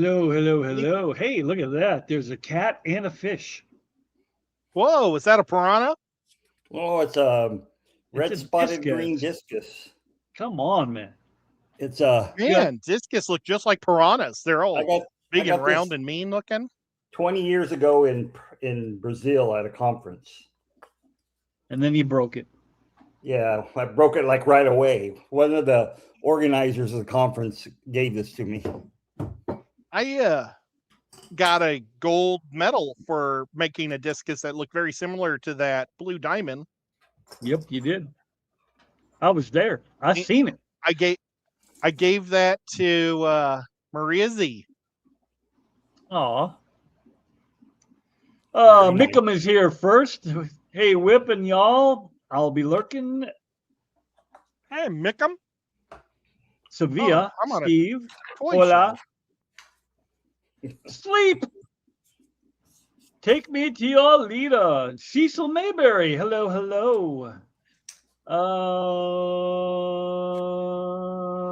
Hello, hello, hello. Hey, look at that. There's a cat and a fish. Whoa, is that a piranha? Oh, it's a It's red a spotted green discus. discus. Come on, man. It's You got Man, discus look just like piranhas. They're I all got I big and got this round and mean looking. 20 years ago in Brazil at a conference. and then you broke it. Yeah, I broke it like right away. One of the organizers of the conference gave this to me. I got a gold medal for making a discus that looked very similar to that blue diamond. Yep, you did. I was there. I Eh, seen it. I gave that to Maria Z. Aw. Very nice. Mickham is here first. Hey, Whip and y'all. I'll be lurking. Hey, Mickham. Sevilla, I'm on a Steve. toy Hola. show. Sleep. Take me to your leader, Cecil Mayberry. Hello, hello.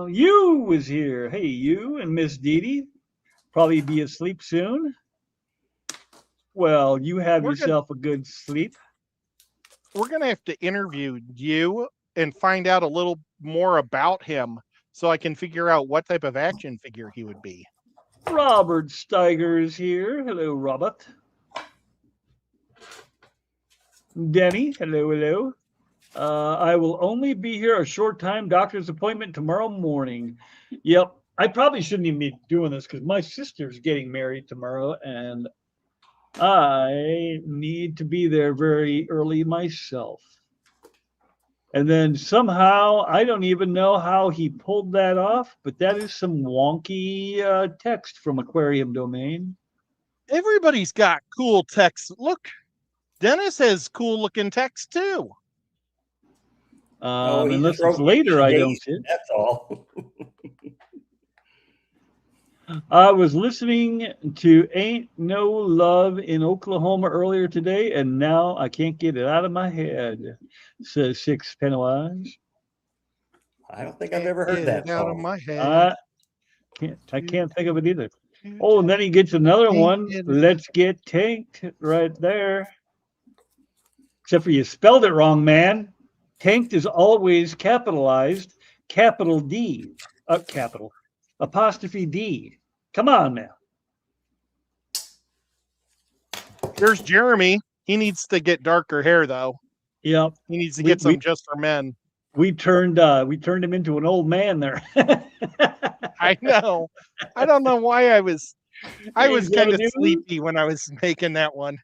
You is here. Hey, you and Miss Dee Dee. Probably be asleep soon. Well, you have We're gonna yourself a good sleep. we're gonna have to interview you and find out a little more about him so I can figure out what type of action figure he would be. Robert Steiger is here. Hello, Robert. Denny, hello, hello. I will only be here a short time. Doctor's appointment tomorrow morning. Yep. I probably shouldn't even be doing this because my sister's getting married tomorrow and I need to be there very early myself. And then somehow, I don't even know how he pulled that off, but that is some wonky text from Aquarium Domain. Everybody's got cool text. Look, Dennis has cool looking text too. Oh, he Unless just wrote it's me later, I don't days. see it. That's all. I was listening to Ain't No Love in Oklahoma earlier today, and now I can't get it out of my head, says Six Pennywise. I don't think I've Can't ever heard get that it out of song. my head. I can't think of it either. Oh, and then he gets another one. Let's get tanked right there. Except for you spelled it wrong, man. Tanked is always capitalized, capital D, capital, apostrophe D. Come on now. Here's Jeremy. He needs to get darker hair though. Yep. He needs to We, get some we, just for men. we turned him into an old man there. I know. I don't know why I was Hey, kind of Xanadu. sleepy when I was making that one.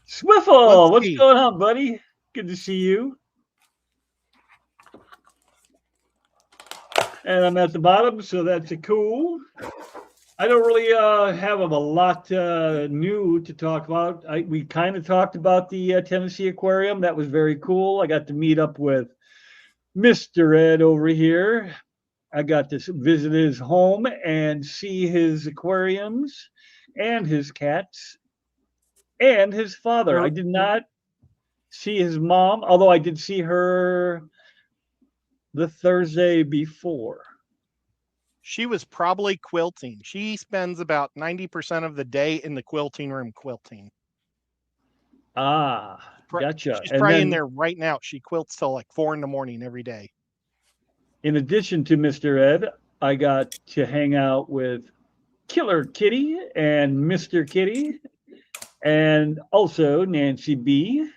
Swiffle, Let's what's see. going on, buddy? Good to see you. And I'm at the bottom, so that's a cool. I don't really have a lot new to talk about. We kind of talked about the Tennessee Aquarium. That was very cool. I got to meet up with Mr. Ed over here. I got to visit his home and see his aquariums and his cats and his father. I did not see his mom, although I did see her the Thursday before. She was probably quilting. She spends about 90% of the day in the quilting room quilting. Ah, gotcha. She's And probably in then, there right now. She quilts till like 4 a.m. every day. in addition to Mr. Ed, I got to hang out with Killer Kitty and Mr. Kitty, and also Nancy B.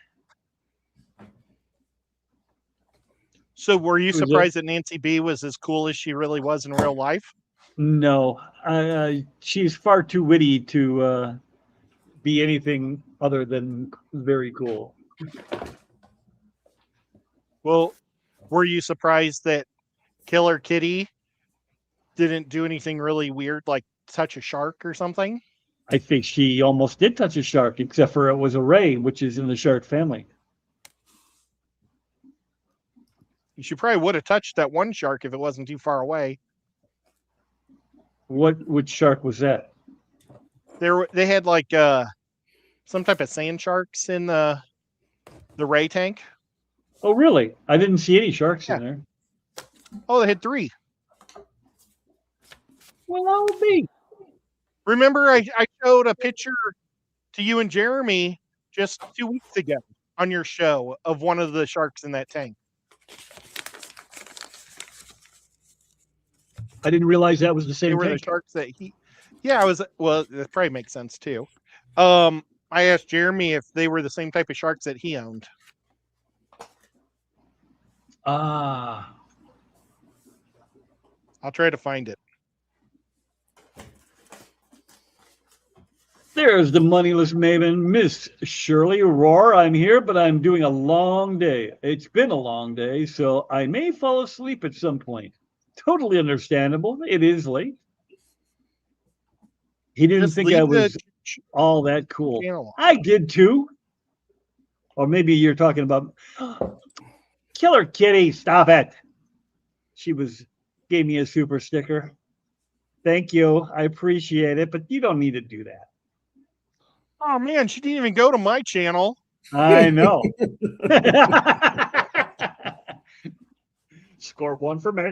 So were you Who's that? surprised that Nancy B was as cool as she really was in real life? No, she's far too witty to be anything other than very cool. Well, were you surprised that Killer Kitty didn't do anything really weird like touch a shark or something? I think she almost did touch a shark, except for it was a ray, which is in the shark family. She probably would have touched that one shark if it wasn't too far away. Which shark was that? They had like some type of sand sharks in the ray tank. Oh, really? I didn't see any sharks Yeah. in there. Oh, they had 3. Well, that would be. Remember, I showed a picture to you and Jeremy just 2 weeks ago on your show of one of the sharks in that tank. I didn't realize that was the They same were the tank. sharks that he. Yeah, I was. Well, that probably makes sense too. I asked Jeremy if they were the same type of sharks that he owned. Ah. I'll try to find it. There's the moneyless maven, Miss Shirley Roar. I'm here, but I'm doing a long day. It's been a long day, so I may fall asleep at some point. Totally understandable. It is late. He didn't Just think I leave the was all that cool. channel. I did too. Or maybe you're talking about Killer Kitty. Stop it. She gave me a super sticker. Thank you. I appreciate it, but you don't need to do that. Oh man, she didn't even go to my channel. I know. Score 1 for me.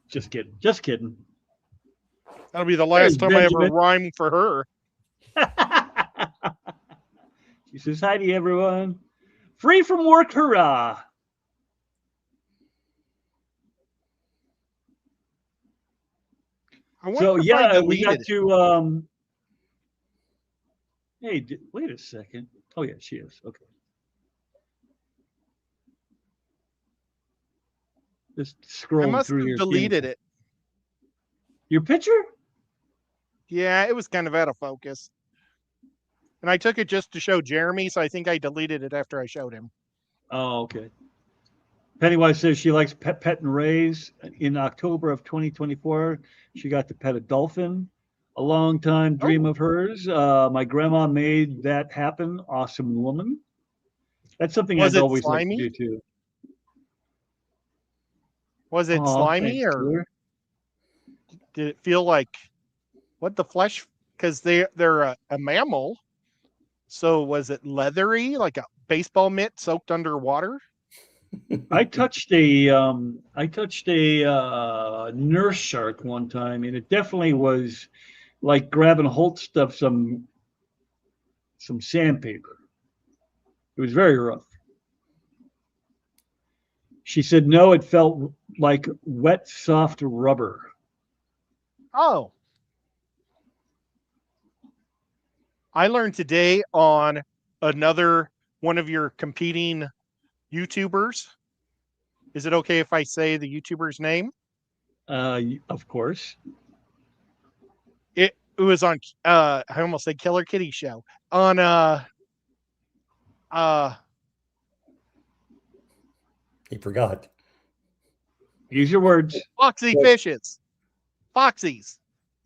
Just kidding. Just kidding. That'll be the last time I ever Benjamin. rhyme for her. She says, hi to everyone. Free from work, hurrah. I wonder So, if I yeah, we got deleted it. to, hey, wait a second. Oh, yeah, she is. Okay. Just I scrolling must through have your deleted it. Your picture? Yeah, it was kind of out of focus. And I took it just to show Jeremy, so I think I deleted it after I showed him. Oh, okay. Pennywise says she likes pet and raise. In October of 2024, she got to pet a dolphin, a long time dream of hers. My grandma made that happen. Awesome woman. That's something Was I'd it always like to slimy? do too. Was it Oh, slimy thanks, or Killer. did it feel like what the flesh? Because they're a mammal. So was it leathery, like a baseball mitt soaked underwater? I touched a nurse shark one time, and it definitely was like grabbing hold of some sandpaper. It was very rough. She said no, it felt like wet, soft rubber. Oh. I learned today on another one of your competing YouTubers. Is it okay if I say the YouTuber's name? Of course. It was on I almost said Killer Kitty show. On He forgot. Use your words. Foxy Fishes. Foxy's.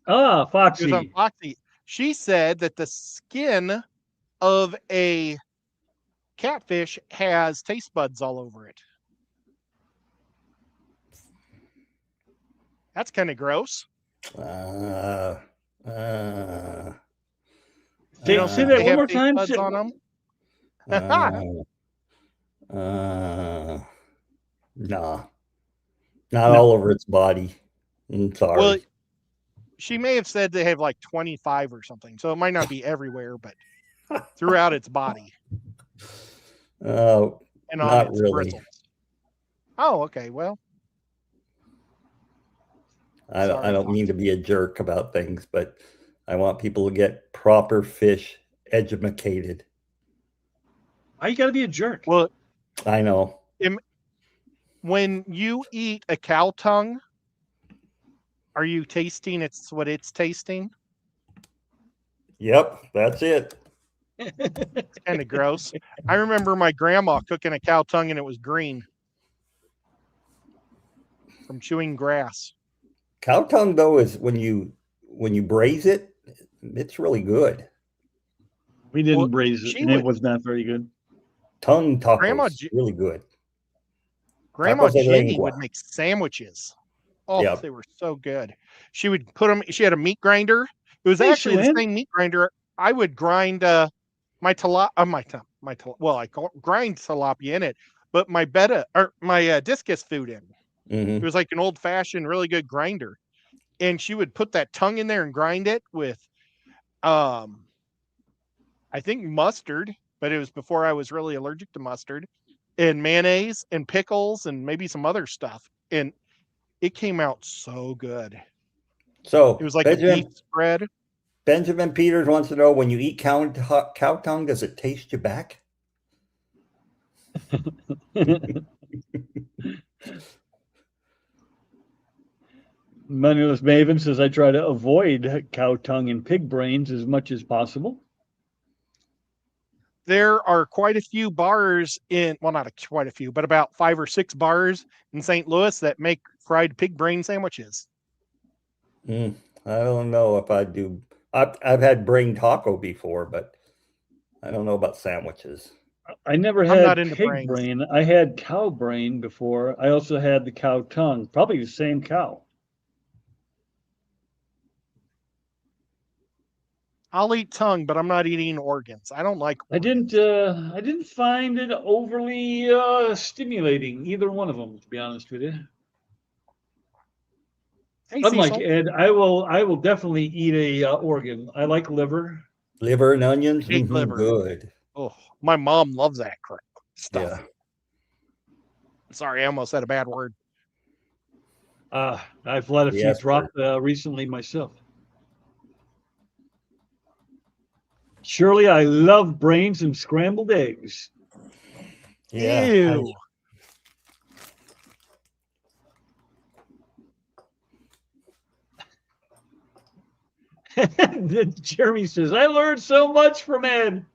Ah, It was on Foxy. Foxy. She said that the skin of a catfish has taste buds all over it. That's kind of gross. Say You don't say think that they one have more taste time. buds on them? Nah. Not all over its body. I'm sorry. Well, she may have said they have like 25 or something, so it might not be everywhere, but throughout its body Oh, and on not its really. bristles. Oh, okay. Well, I sorry, don't mean to be a jerk about things, but I want people to get proper fish educated. Why you gotta be a jerk? well, I know. when you eat a cow tongue, are you tasting what it's tasting? Yep, that's it. It's kind of gross. I remember my grandma cooking a cow tongue and it was green from chewing grass. Cow tongue though is when you braise it, it's really good. We didn't Well, braise it, she and it would- was not very good. Tongue tacos, Grandma really good. Grandma Tacos de Jenny lengua. would make samishes. Oh, Yep. they were so good. She would put them. She had a meat grinder. It was Hey, actually the Slim. same meat grinder. I would grind well, I grind tilapia in it, but my discus food in. It Mhm. was like an old fashioned, really good grinder. and she would put that tongue in there and grind it with, I think mustard, but it was before I was really allergic to mustard, and mayonnaise and pickles and maybe some other stuff, and it came out so good. So It was like a beef spread. Benjamin Peters wants to know, when you eat cow tongue, does it taste you back? Moneyless Maven says I try to avoid cow tongue and pig brains as much as possible. There are quite a few bars not quite a few, but about 5 or 6 bars in St. Louis that make fried pig brain sandwiches. I don't know if I do. I've had brain taco before, but I don't know about sandwiches. I never had pig brain. I had cow brain before. I also had the cow tongue, probably the same cow. I'll eat tongue, but I'm not eating organs. I don't like organs. I didn't find it overly stimulating, either one of them, to be honest with you. Hey, Unlike Cecil. Ed, I will definitely eat a organ. I like liver. Liver and onions? Liver. Good. Oh, my mom loves that crap stuff. Yeah. Sorry, I almost said a bad word. I've let a few drop recently myself. Surely I love brains and scrambled eggs. Yeah. Ew. Jeremy says, I learned so much from Ed.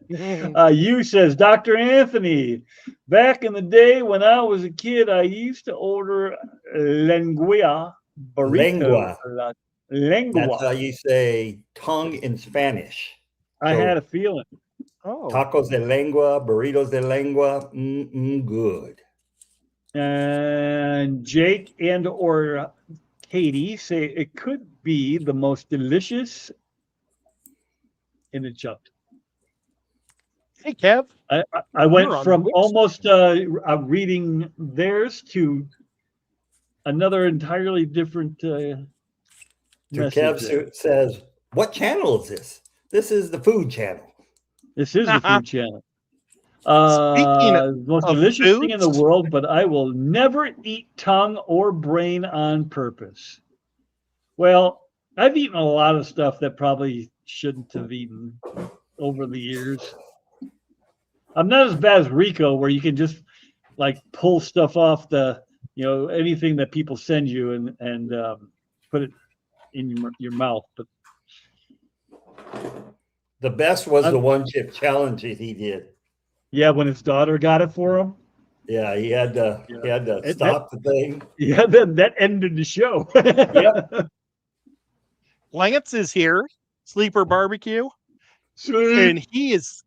You says, Dr. Anthony, back in the day when I was a kid, I used to order lengua burrito. Lengua. That's how you say tongue in Spanish. I had a feeling. Oh. Tacos de lengua, burritos de lengua, good. And Jake and or Katie say it could be the most delicious in the jumped. Hey, Kev. I went from almost reading theirs to another entirely different Kev says, what channel is this? This is the food channel. This is the food channel. Most delicious thing in the world, but I will never eat tongue or brain on purpose. Well, I've eaten a lot of stuff that probably shouldn't have eaten over the years. I'm not as bad as Rico, where you can just like pull stuff off anything that people send you and put it in your mouth. But the best was the one chip challenge that he did. Yeah, when his daughter got it for him. Yeah, he had to stop the thing. Yeah, that ended the show. Yep. Lance is here, Sleeper Barbecue, and he is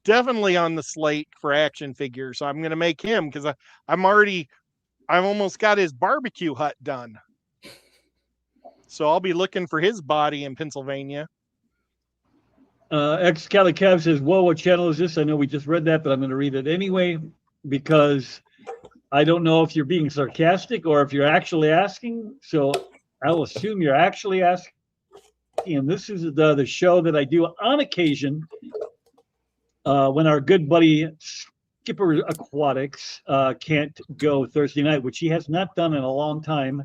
definitely on the slate for action figures. So I'm going to make him because I've almost got his barbecue hut done. So I'll be looking for his body in Pennsylvania. Cali Cav says, whoa, what channel is this? I know we just read that, but I'm going to read it anyway because I don't know if you're being sarcastic or if you're actually asking. So I'll assume you're actually asking. And this is the show that I do on occasion when our good buddy Skipper Aquatics can't go Thursday night, which he has not done in a long time.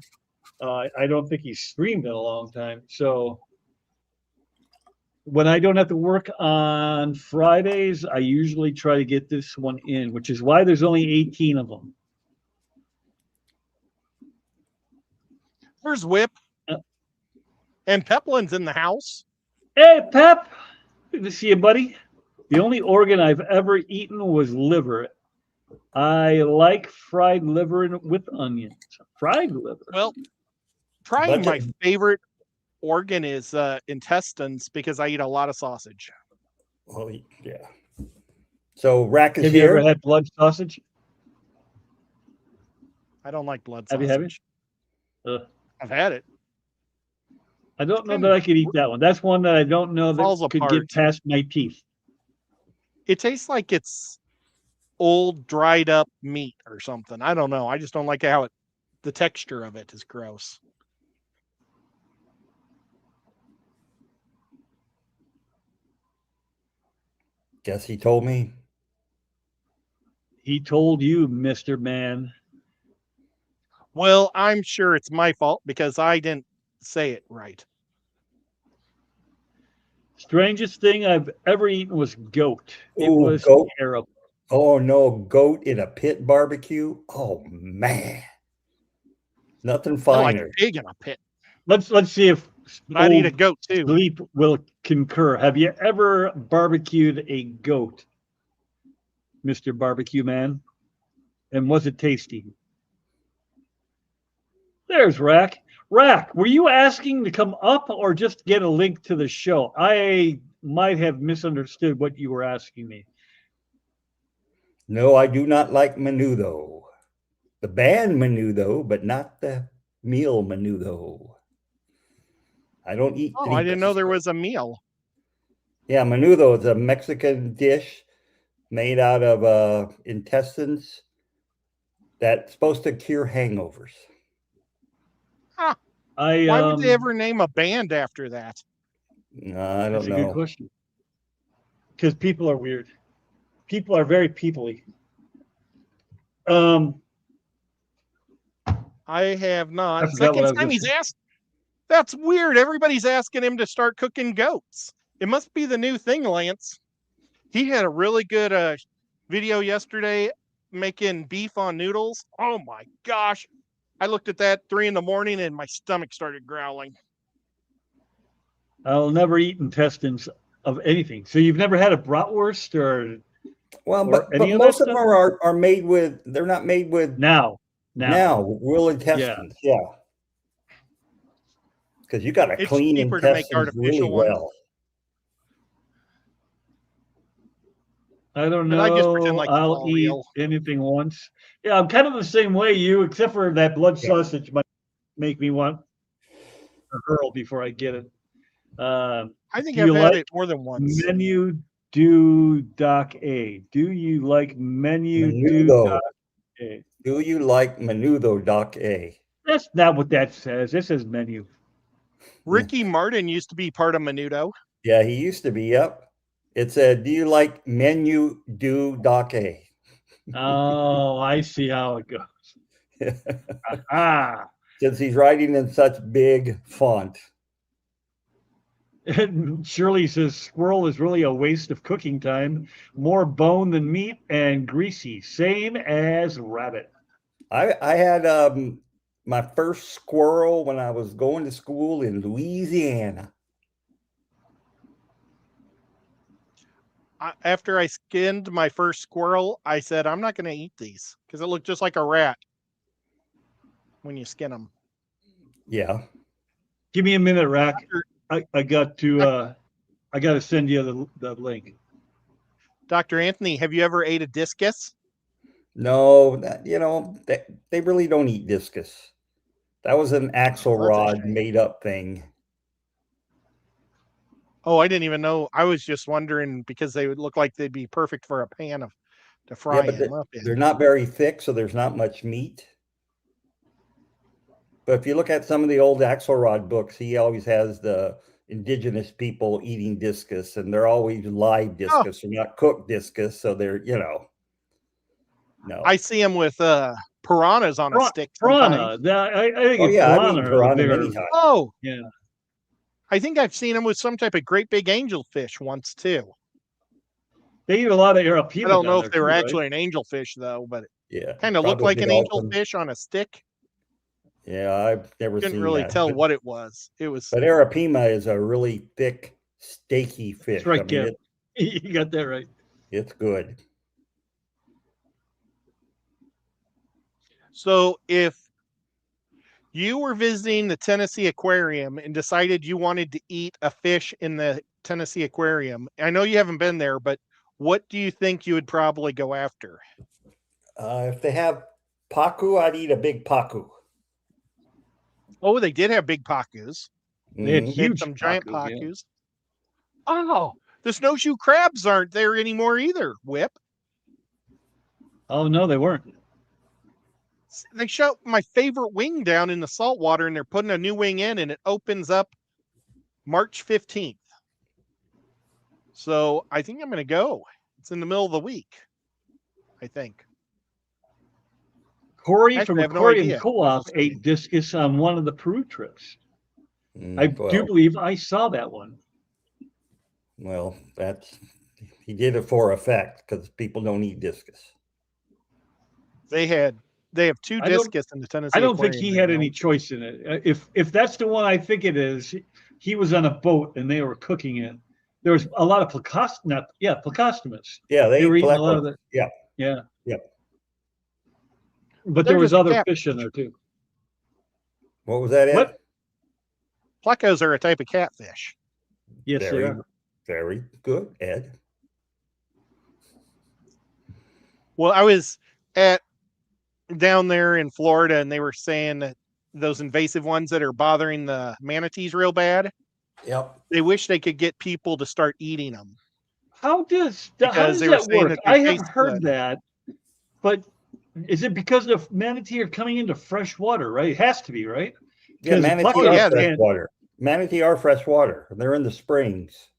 I don't think he's streamed in a long time. So when I don't have to work on Fridays, I usually try to get this one in, which is why there's only 18 of them. There's Whip. And Peplin's in the house. Hey, Pep. Good to see you, buddy. The only organ I've ever eaten was liver. I like fried liver with onions. Fried liver. Well, probably my favorite organ is intestines because I eat a lot of sausage. Oh, yeah. So Rack is Have here. You ever had blood sausage? I don't like blood sausage. Have you? I've had it. I don't know that I could eat that one. That's one that I don't know that could get past my teeth. It tastes like it's old, dried up meat or something. I don't know. I just don't like how it the texture of it is gross. Guess he told me. He told you, Mr. Man. Well, I'm sure it's my fault because I didn't say it right. Strangest thing I've ever eaten was goat. It Ooh, was goat. terrible. Oh no, goat in a pit barbecue. Oh man, nothing I like finer. pig in a pit. Let's see if But I'd eat a old goat too. Sleep will concur. Have you ever barbecued a goat, Mr. Barbecue Man? And was it tasty? There's Rack. Rack, were you asking to come up or just get a link to the show? I might have misunderstood what you were asking me. No, I do not like menudo. The band menudo, but not the meal menudo. I don't eat. Oh, I didn't know there was a meal. Yeah, menudo is a Mexican dish made out of intestines that's supposed to cure hangovers. Huh. Why would they ever name a band after that? I don't know. That's a good question. Because people are weird. People are very peoply. I have not. I forgot what I Second was time gonna he's say. asked. That's weird. Everybody's asking him to start cooking goats. It must be the new thing, Lance. He had a really good video yesterday making beef on noodles. Oh my gosh. I looked at that 3 a.m. and my stomach started growling. I'll never eat intestines of anything. So you've never had a bratwurst or Well, or but any of most that of them stuff? are made with. They're not made with Now. real intestines. Yeah. Because you got to It's clean cheaper to make intestines really artificial ones. well. I don't But I just pretend know. like it's I'll all eat real. anything once. Yeah, I'm kind of the same way you, except for that blood Yeah. sausage might make me want to hurl before I get it. I think Do I've you had like it more than once. menu do doc A? Do you like menu do Menudo. doc A? Do you like menudo, Doc A? That's not what that says. It says menu. Ricky Martin used to be part of Menudo. Yeah, he used to be. Yep. It said, "Do you like menu do Doc A?" Oh, I see how it goes. Ah. Since he's writing in such big font. And Shirley says squirrel is really a waste of cooking time. More bone than meat and greasy. Same as rabbit. I had my first squirrel when I was going to school in Louisiana. After I skinned my first squirrel, I said, I'm not going to eat these because it looked just like a rat when you skin them. Yeah. Give me a minute, Rack. I got to send you the link. Dr. Anthony, have you ever ate a discus? No, they really don't eat discus. That was an Axelrod made up thing. Oh, I didn't even know. I was just wondering because they would look like they'd be perfect for a pan to fry them up in. They're not very thick, so there's not much meat. But if you look at some of the old Axelrod books, he always has the indigenous people eating discus, and they're always live discus, or not cooked discus. So they're, no. I see them with piranhas on a stick. Piranha. I think it's I've piranha. eaten piranha many times. Oh, yeah. I think I've seen them with some type of great big angelfish once too. They eat a lot of Arapima. I don't know if they were actually an angelfish though, but it kind of looked like an angelfish on a stick. Yeah, I've never seen that. Couldn't really tell what it was. But Arapima is a really thick, steaky fish. That's right, Kev. You got that right. It's good. So if you were visiting the Tennessee Aquarium and decided you wanted to eat a fish in the Tennessee Aquarium, I know you haven't been there, but what do you think you would probably go after? If they have pacu, I'd eat a big pacu. Oh, they did have big pacus. They had huge some giant pacus. Yeah. Oh, the snowshoe crabs aren't there anymore either, Whip. Oh, no, they weren't. They shut my favorite wing down in the salt water, and they're putting a new wing in, and it opens up March 15th. So I think I'm going to go. It's in the middle of the week, I think. Corey Actually, from I have no Aquarium idea. Co-op ate discus on one of the Peru trips. I do Well, believe I saw that one. well, he did it for effect because people don't eat discus. They have 2 I don't- discus in the Tennessee. I don't think Aquarium he right had now. any choice in it. If that's the one I think it is, he was on a boat and they were cooking it. There was a lot of plecostomus. Yeah, They were eat eating a lot of pleco. the. Yeah. But They're there was just a other cat. fish in there too. What was that, Ed? What? Plecos are a type of catfish. Yes, they Very, are. very good, Ed. Well, I was down there in Florida, and they were saying that those invasive ones that are bothering the manatees real bad, Yep. they wish they could get people to start eating them. How does Because they were that saying work? that they I haven't taste heard good. that, but is it because the manatee are coming into fresh water? Right, it has to be, right? Yeah, Because manatee plecos are fresh can't- water. Manatee are fresh water. They're in the springs.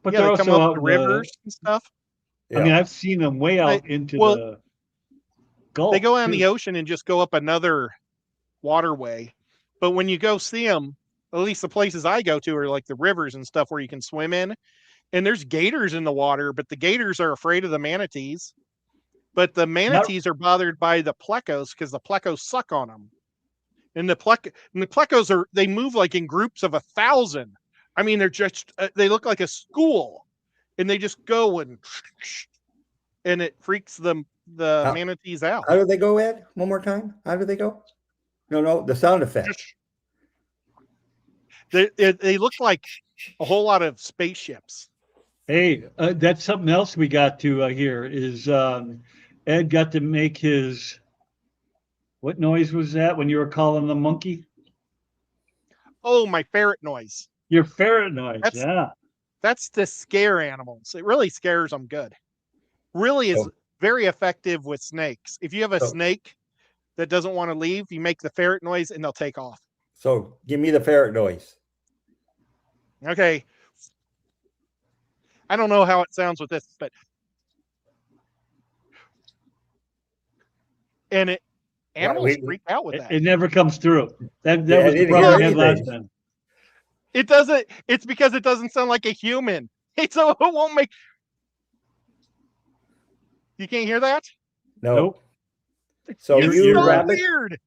But Yeah, they're they come also up out the in rivers and stuff. Yeah. I mean, I've seen them way out into well, the Gulf. They go on too. the ocean and just go up another waterway. But when you go see them, at least the places I go to are like the rivers and stuff where you can swim in. And there's gators in the water, but the gators are afraid of the manatees. But the manatees are bothered by the plecos because the plecos suck on them. And the plecos they move like in groups of 1,000. I mean, they're just they look like a school, and they just go and it freaks the manatees out. How do they go, Ed? One more time. How do they go? No, the sound effect. They look like a whole lot of spaceships. Hey, that's something else we got to hear is Ed got to make his. What noise was that when you were calling the monkey? Oh, my ferret noise. Your ferret noise, yeah. That's to scare animals. It really scares them good. Really is very effective with snakes. If you have a snake that doesn't want to leave, you make the ferret noise and they'll take off. So give me the ferret noise. Okay. I don't know how it sounds with this, but animals freak out with that. It never comes through. That was the didn't problem hear we had last anything. time. It doesn't. It's because it doesn't sound like a human. So it won't make. You can't hear that? No. Nope. So It's you so rabbits, weird.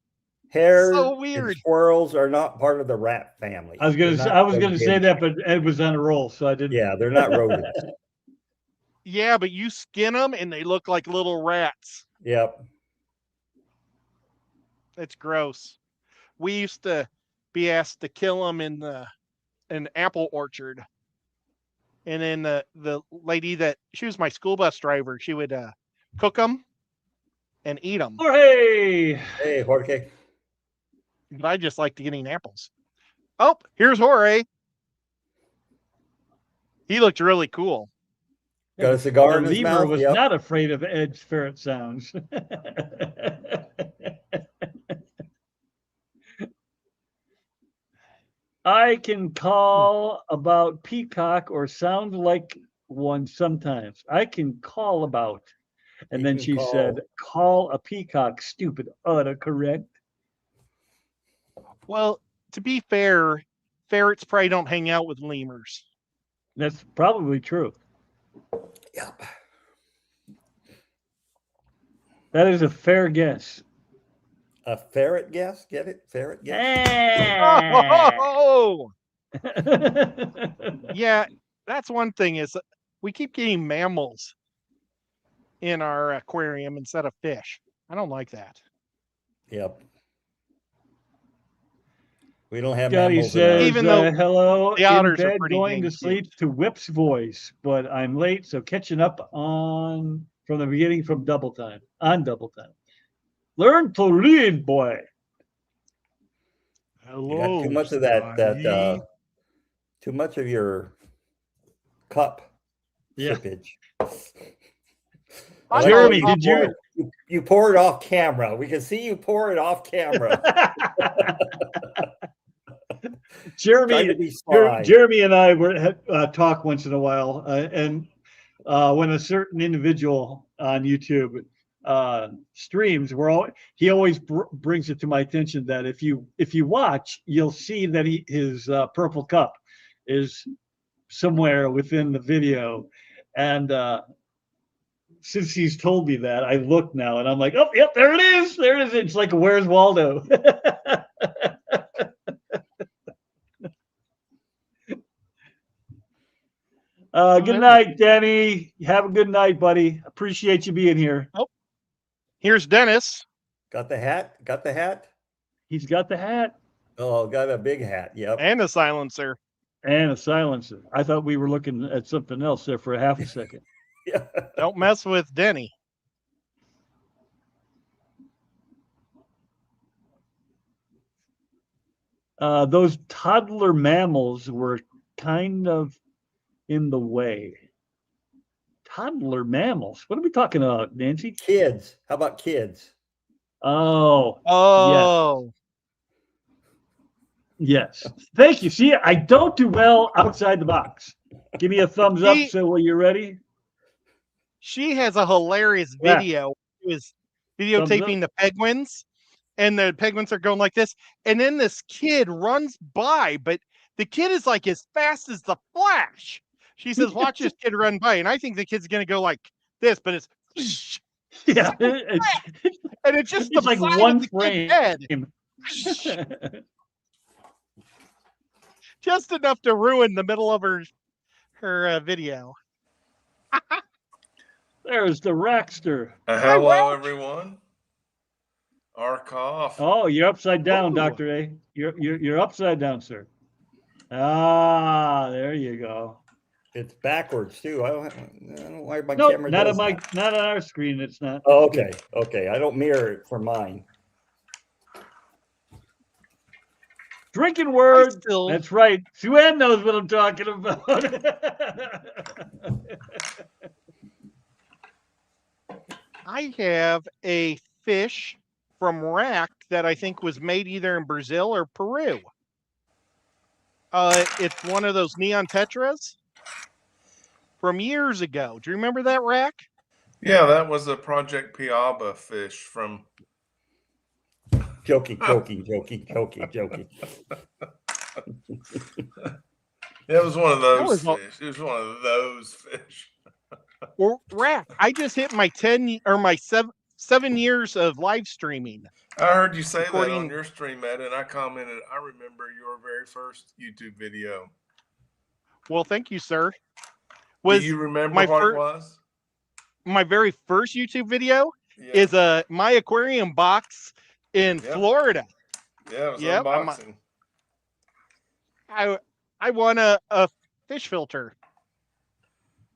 hares, So weird. and squirrels are not part of the rat family. I was gonna say that, but Ed was on a roll, so I didn't. Yeah, they're not rodents. Yeah, but you skin them and they look like little rats. Yep. It's gross. We used to be asked to kill them in an apple orchard. And then the lady she was my school bus driver, she would cook them and eat them. Jorge! Hey, Jorge. But I just liked eating apples. Oh, here's Jorge. He looked really cool. Got a cigar The in his lemur mouth? was Yep. not afraid of Ed's ferret sounds. I can call about peacock or sound like one sometimes. I can call about. And then she said, call a peacock, stupid autocorrect. Well, to be fair, ferrets probably don't hang out with lemurs. That's probably true. Yep. That is a fair guess. A ferret guess? Get it? Ferret guess? Oh! Yeah, that's one thing is we keep getting mammals in our aquarium instead of fish. I don't like that. Yep. We don't have Scotty mammals. says, Even though hello, the in otters are bed, pretty going to dang sleep cute. to Whip's voice, but I'm late, so catching up from the beginning on double time. Learn to read, boy. Hello. You got too much of that too much of your cup Yeah. sippage. Jeremy, did you? You pour it off camera. We can see you pour it off camera. Jeremy and I were talk once in a while, and when a certain individual on YouTube streams, he always brings it to my attention that if you watch, you'll see that his purple cup is somewhere within the video, and since he's told me that, I look now and I'm like, oh, yep, there it is. There it is. It's like, where's Waldo? Good night, Denny. Have a good night, buddy. Appreciate you being here. Oh, here's Dennis. Got the hat? Got the hat? He's got the hat. Oh, got a big hat. Yep. And a silencer. And a silencer. I thought we were looking at something else there for a half a second. Yeah. Don't mess with Denny. Those toddler mammals were kind of in the way. Toddler mammals? What are we talking about, Nancy? Kids. How about kids? Oh. Yes. Thank you. See, I don't do well outside the box. Give me a thumbs up so you're ready. She has a hilarious video. She was videotaping the penguins, and the penguins are going like this. And then this kid runs by, but the kid is like as fast as the Flash. She says, watch this kid run by. And I think the kid's going to go like this, but it's. Yeah. And it's just it's like one frame. Just enough to ruin the middle of her video. There's the Rackster. Hello, everyone. Arkoff. Oh, you're upside down, Dr. A. You're upside down, sir. Ah, there you go. It's backwards too. I don't know why my camera not does on not on our screen. It's not. Oh, okay. Okay. I don't mirror it for mine. Drinking word. That's right. Sue Ann knows what I'm talking about. I have a fish from rack that I think was made either in Brazil or Peru. It's one of those neon tetras from years ago. Do you remember that, Rack? Yeah, that was a Project Piaba fish from. Joking. It was one of those fish. It was one of those fish. Well, Rack, I just hit my 7 years of live streaming. I heard you say that on your stream, Ed, and I commented, I remember your very first YouTube video. Well, thank you, sir. Do you remember what it was? My very first YouTube video is my aquarium box in Florida. Yeah, it was unboxing. I won a fish filter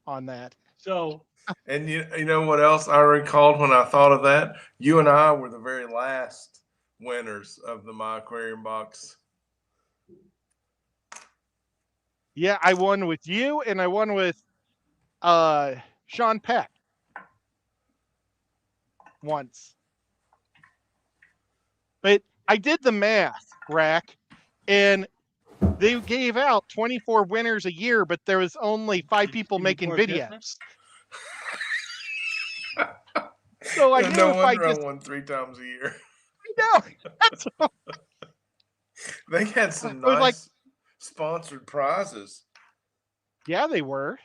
on that. So, and you know what else I recalled when I thought of that? You and I were the very last winners of the My Aquarium box. Yeah, I won with you, and I won with Sean Peck once. But I did the math, Rack, and they gave out 24 winners a year, but there was only 5 people making videos. So I no wonder I won 3 times a year. I know. They had some nice sponsored prizes. Yeah, they were.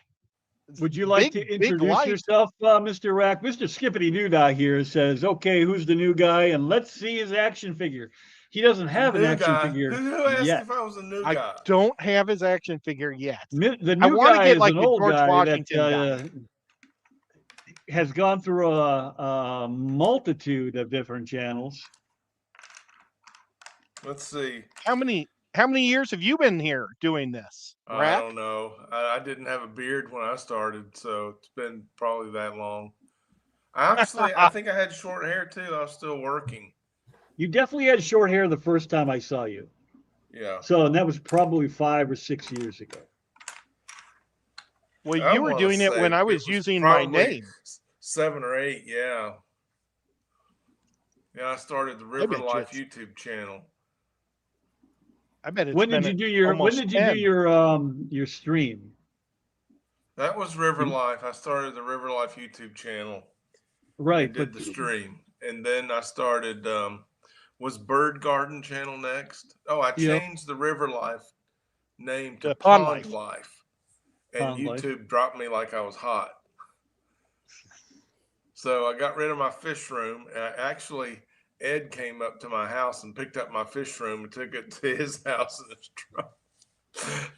Would you like to introduce yourself, Mr. Rack? Mr. Skippity Doodah here says, okay, who's the new guy? And let's see his action figure. He doesn't have an action figure Who asked yet. if I was a new guy? I don't have his action figure yet. The new guy is an old guy that has gone through a multitude of different channels. Let's see. How many years have you been here doing this, Rack? I don't know. I didn't have a beard when I started, so it's been probably that long. I think I had short hair too. I was still working. You definitely had short hair the first time I saw you. Yeah. So, and that was probably 5 or 6 years ago. Well, you were doing it when I was using my name. 7 or 8, yeah. Yeah, I started the River bet you Life it's- YouTube channel. I bet it's When been did you do your almost 10. your stream? That was River Life. I started the River Life YouTube channel. Right, And did the stream. And then I started was Bird Garden channel next. Oh, I Yep. changed the River Life name to Pond Pond Life. Life. And Pond Life. YouTube dropped me like I was hot. So I got rid of my fish room. Actually, Ed came up to my house and picked up my fish room and took it to his house in his truck.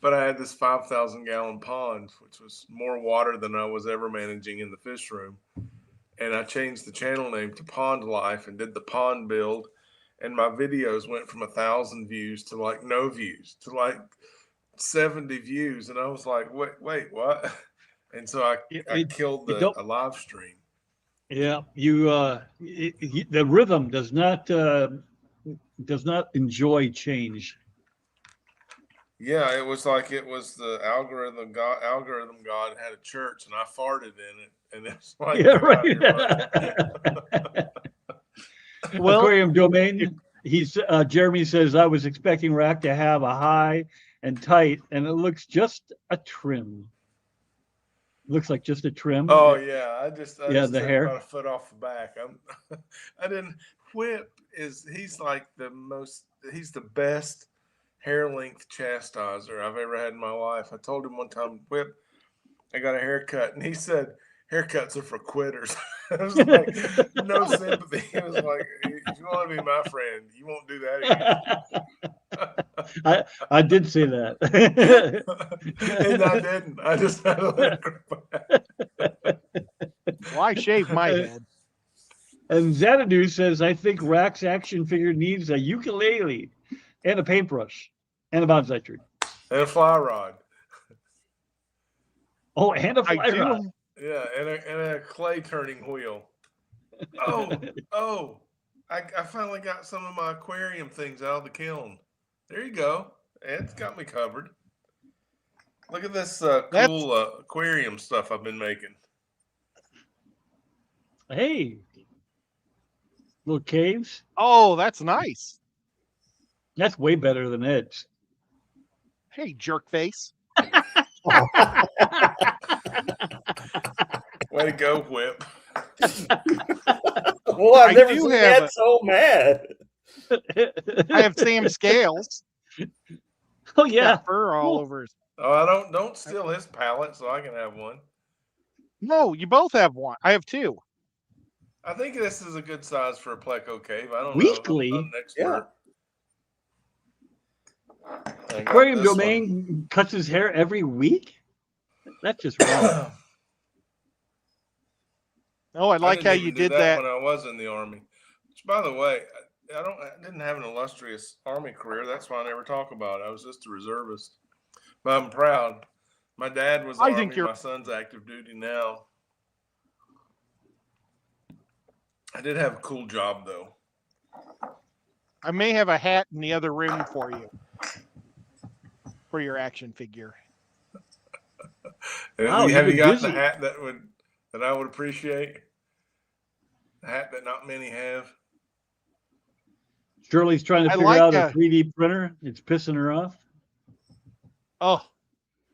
But I had this 5,000-gallon pond, which was more water than I was ever managing in the fish room. And I changed the channel name to Pond Life and did the pond build. And my videos went from 1,000 views to like no views to like 70 views. And I was like, wait, what? And so I killed a live stream. Yeah, the rhythm does not enjoy change. Yeah, it was like it was the algorithm god had a church and I farted in it, and it's like, Yeah, right. Well, Aquarium Domain. Jeremy says I was expecting rack to have a high and tight, and it looks just a trim. Looks like just a trim. Oh yeah, I just the took hair about a foot off the back. I didn't. Whip he's like he's the best hair length chastiser I've ever had in my life. I told him one time, Whip, I got a haircut, and he said, haircuts are for quitters. I was like, no sympathy. He was like, if you want to be my friend, you won't do that again. I did say that. And I didn't. I just had to let it grow back. Well, I shaved my head. And Xanadu says, I think Rack's action figure needs a ukulele and a paintbrush and a bonsai tree. And a fly rod. Oh, and a fly rod. Yeah, and a clay turning wheel. Oh, I finally got some of my aquarium things out of the kiln. There you go. Ed's got me covered. Look at this cool aquarium stuff I've been making. Hey, little caves. Oh, that's nice. That's way better than Ed's. Hey, jerk face. Way to go, Whip. Well, I've never seen that so mad. I have Sam Scales. Oh yeah, fur all over his. Oh, I don't steal his palette, so I can have one. No, you both have one. I have two. I think this is a good size for a Pleco cave. I don't Weekly? know. I'm not an expert. Yeah. Aquarium Domain cuts his hair every week. That's just wrong. Oh, I like how you did that when I was in the Army. Which, by the way, I didn't have an illustrious Army career. That's why I never talk about it. I was just a reservist. But I'm proud. My dad was Army. My son's active duty now. I did have a cool job, though. I may have a hat in the other room for you. For your action figure. Wow, have you got the hat that I would appreciate? A hat that not many have. Shirley's trying to figure out a 3D printer. It's pissing her off. Oh.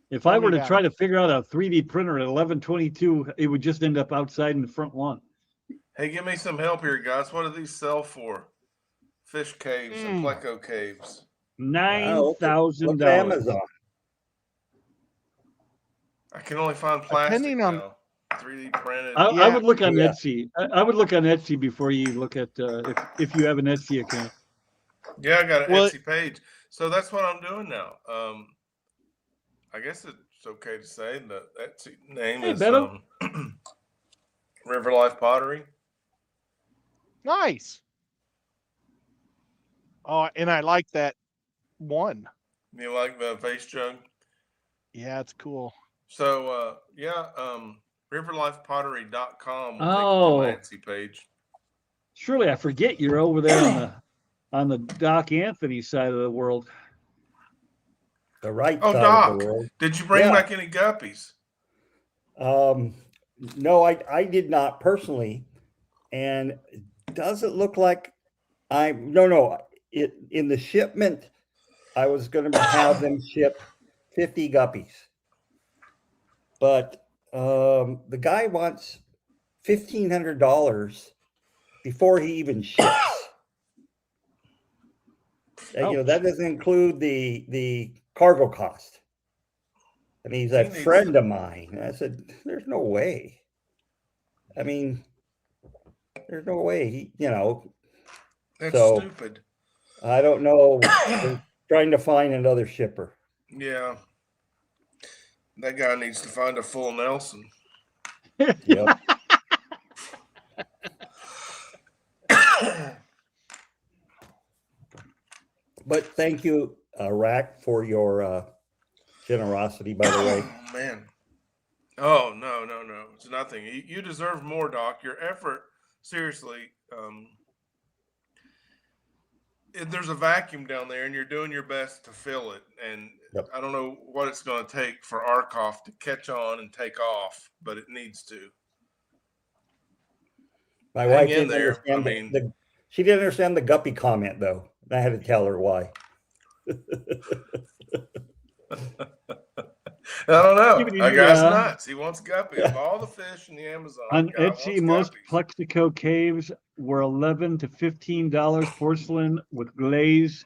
If I were to try to figure out a 3D printer at 1122, it would just end up outside in the front lawn. Hey, give me some help here, guys. What do these sell for? Fish caves and Pleco caves. $9,000. Amazon. I can only find plastic now. 3D printed. I would look on Etsy. I would look on Etsy before you look at if you have an Etsy account. Yeah, I got an Etsy page. So that's what I'm doing now. I guess it's okay to say the Etsy name is River Life Pottery. Nice. Oh, and I like that one. You like the face jug? Yeah, it's cool. So, riverlifepottery.com will take you to my Etsy page. Surely I forget you're over there on the Doc Anthony side of the world. The right side Doc, of the world. Did you bring back any guppies? No, I did not personally, and it doesn't look like no. In the shipment, I was going to have them ship 50 guppies, but the guy wants $1,500 before he even ships. That doesn't include the cargo cost. And he's a friend of mine. And I said, "There's no way. I mean, there's no way." That's so stupid. I don't know. We're trying to find another shipper. Yeah. That guy needs to find a full Nelson. Yep. But thank you, Rack, for your generosity, by the way. Oh, man. Oh, no. It's nothing. You deserve more, Doc. Your effort, seriously. There's a vacuum down there, and you're doing your best to fill it. And Yep. I don't know what it's going to take for Arkoff to catch on and take off, but it needs to. My wife in didn't there. understand she didn't understand the guppy comment, though. I had to tell her why. I don't know. That guy's Yeah. nuts. He wants guppy. Of all the fish in the Amazon, On guy wants Etsy, most guppies. Plexico caves were $11 to $15. Porcelain with glaze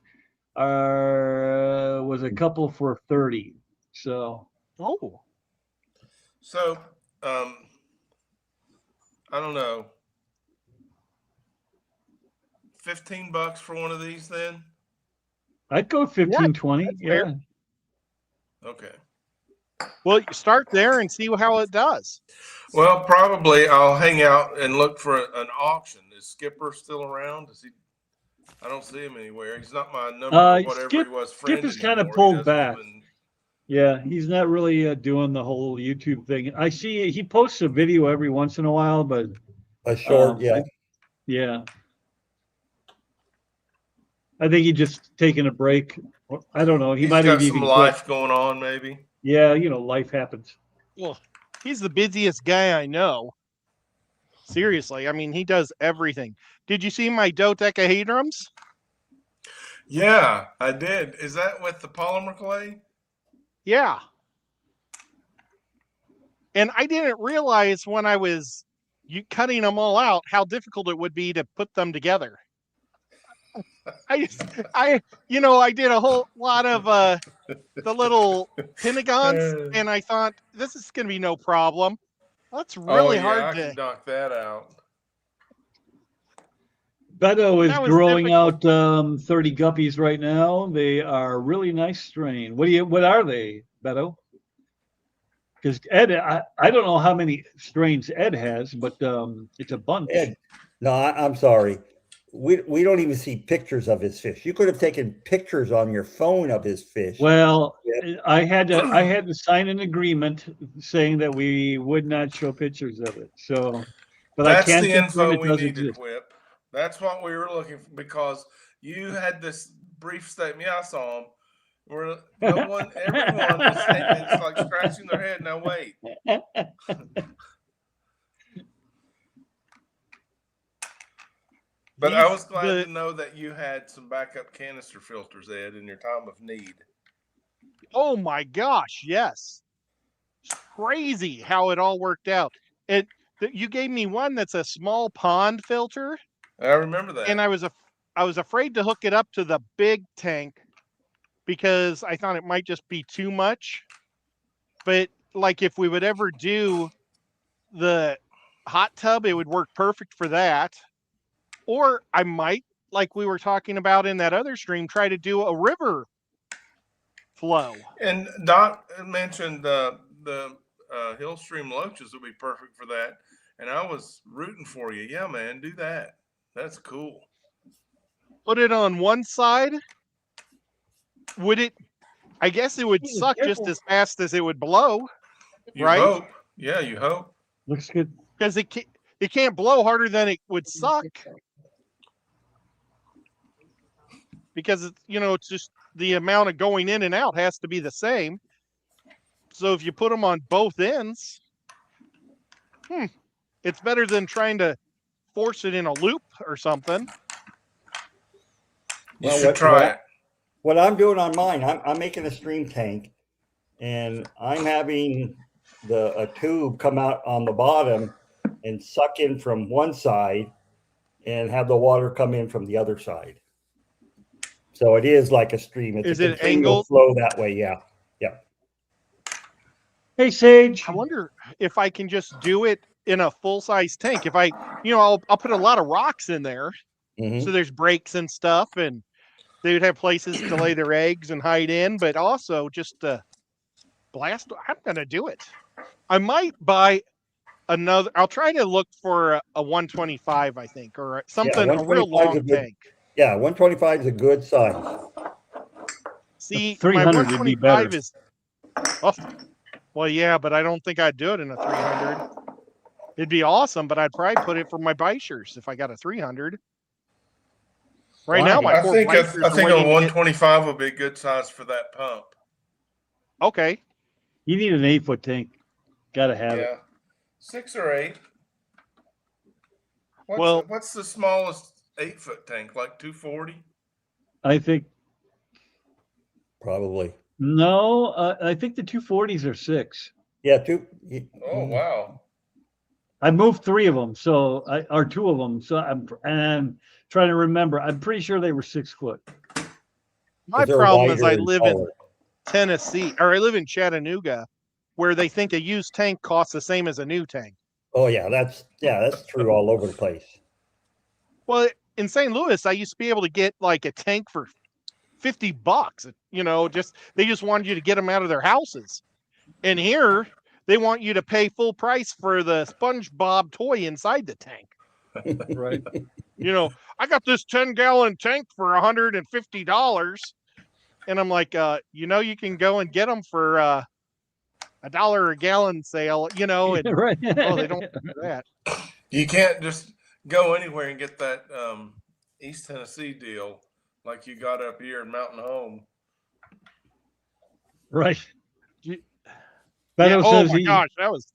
was a couple for $30. So So, I don't know. $15 for one of these, then? I'd go 15, 20. that's Yeah. fair. Okay. Well, you start there and see how it does. Well, probably I'll hang out and look for an auction. Is Skipper still around? Is he? I don't see him anywhere. He's not my number. Whatever he was. Skip is kind of anymore. He pulled doesn't back. even- Yeah, he's not really doing the whole YouTube thing. I see he posts a video every once in a while, but A short, yeah. yeah. I think he's just taking a break. I don't know. He He's might got have some even life quit. going on, maybe. Yeah, life happens. Well, he's the busiest guy I know. Seriously, I mean, he does everything. Did you see my dodecahedrons? Yeah, I did. Is that with the polymer clay? Yeah. And I didn't realize when I was cutting them all out how difficult it would be to put them together. I did a whole lot of the little pentagons, and I thought this is going to be no problem. That's really hard I to can knock that out. Beto is That was growing difficult. out 30 guppies right now. They are really nice strain. What are they, Beto? Because Ed, I don't know how many strains Ed has, but it's a bunch. Ed, no, I'm sorry. We don't even see pictures of his fish. You could have taken pictures on your phone of his fish. Well, Yeah. I had to sign an agreement saying that we would not show pictures of it. So, but That's I can't the confirm info it we does needed, exist. Whip. That's what we were looking for, because you had this brief statement. Yeah, I saw him. Everyone is it's like scratching their head. Now wait. But I was glad to know that you had some backup canister filters, Ed, in your time of need. Oh my gosh, yes. It's crazy how it all worked out. You gave me one that's a small pond filter, I remember that. and I was afraid to hook it up to the big tank because I thought it might just be too much. But like if we would ever do the hot tub, it would work perfect for that. Or I might, like we were talking about in that other stream, try to do a river flow. And Doc mentioned the hill stream loaches would be perfect for that. And I was rooting for you. Yeah, man, do that. That's cool. Put it on one side. I guess it would suck just as fast as it would blow. You right? hope. Yeah, you hope. Looks good. Because it can't blow harder than it would suck. Because it's just the amount of going in and out has to be the same. So if you put them on both ends, It's better than trying to force it in a loop or something. You should try it. What I'm doing on mine, I'm making a stream tank, and I'm having a tube come out on the bottom and suck in from one side and have the water come in from the other side. So it is like a stream. It's Is a it continual angled? flow that way. Yeah. Hey, Sage. I wonder if I can just do it in a full-size tank. If I, I'll put a lot of rocks in there, so there's breaks and stuff, and they would have places to lay their eggs and hide in, but also just blast. I'm gonna do it. I might buy another. I'll try to look for a 125, I think, or something, a real long tank. Yeah, 125 is a good size. See, 300 would be better. is. Oh, well, yeah, but I don't think I'd do it in a 300. It'd be awesome, but I'd probably put it for my Beichers if I got a 300. Right now, I think a 125 would be a good size for that pump. Okay. You need an 8-foot tank. Got to have it. 6 or 8. What's the smallest 8-foot tank? Like 240? I think. Probably. No, I think the 240s are 6. Yeah, Oh, wow. I moved 3 of them, or 2 of them. So I'm trying to remember. I'm pretty sure they were 6 foot. My problem is I live in Tennessee, or I live in Chattanooga, where they think a used tank costs the same as a new tank. Oh yeah, that's true all over the place. Well, in St. Louis, I used to be able to get like a tank for $50. They just wanted you to get them out of their houses. And here, they want you to pay full price for the SpongeBob toy inside the tank. Right. I got this 10-gallon tank for $150. And I'm like, you can go and get them for $1 a gallon sale, and right. oh, they don't do that. You can't just go anywhere and get that East Tennessee deal like you got up here in Mountain Home. Right. Oh my gosh, that was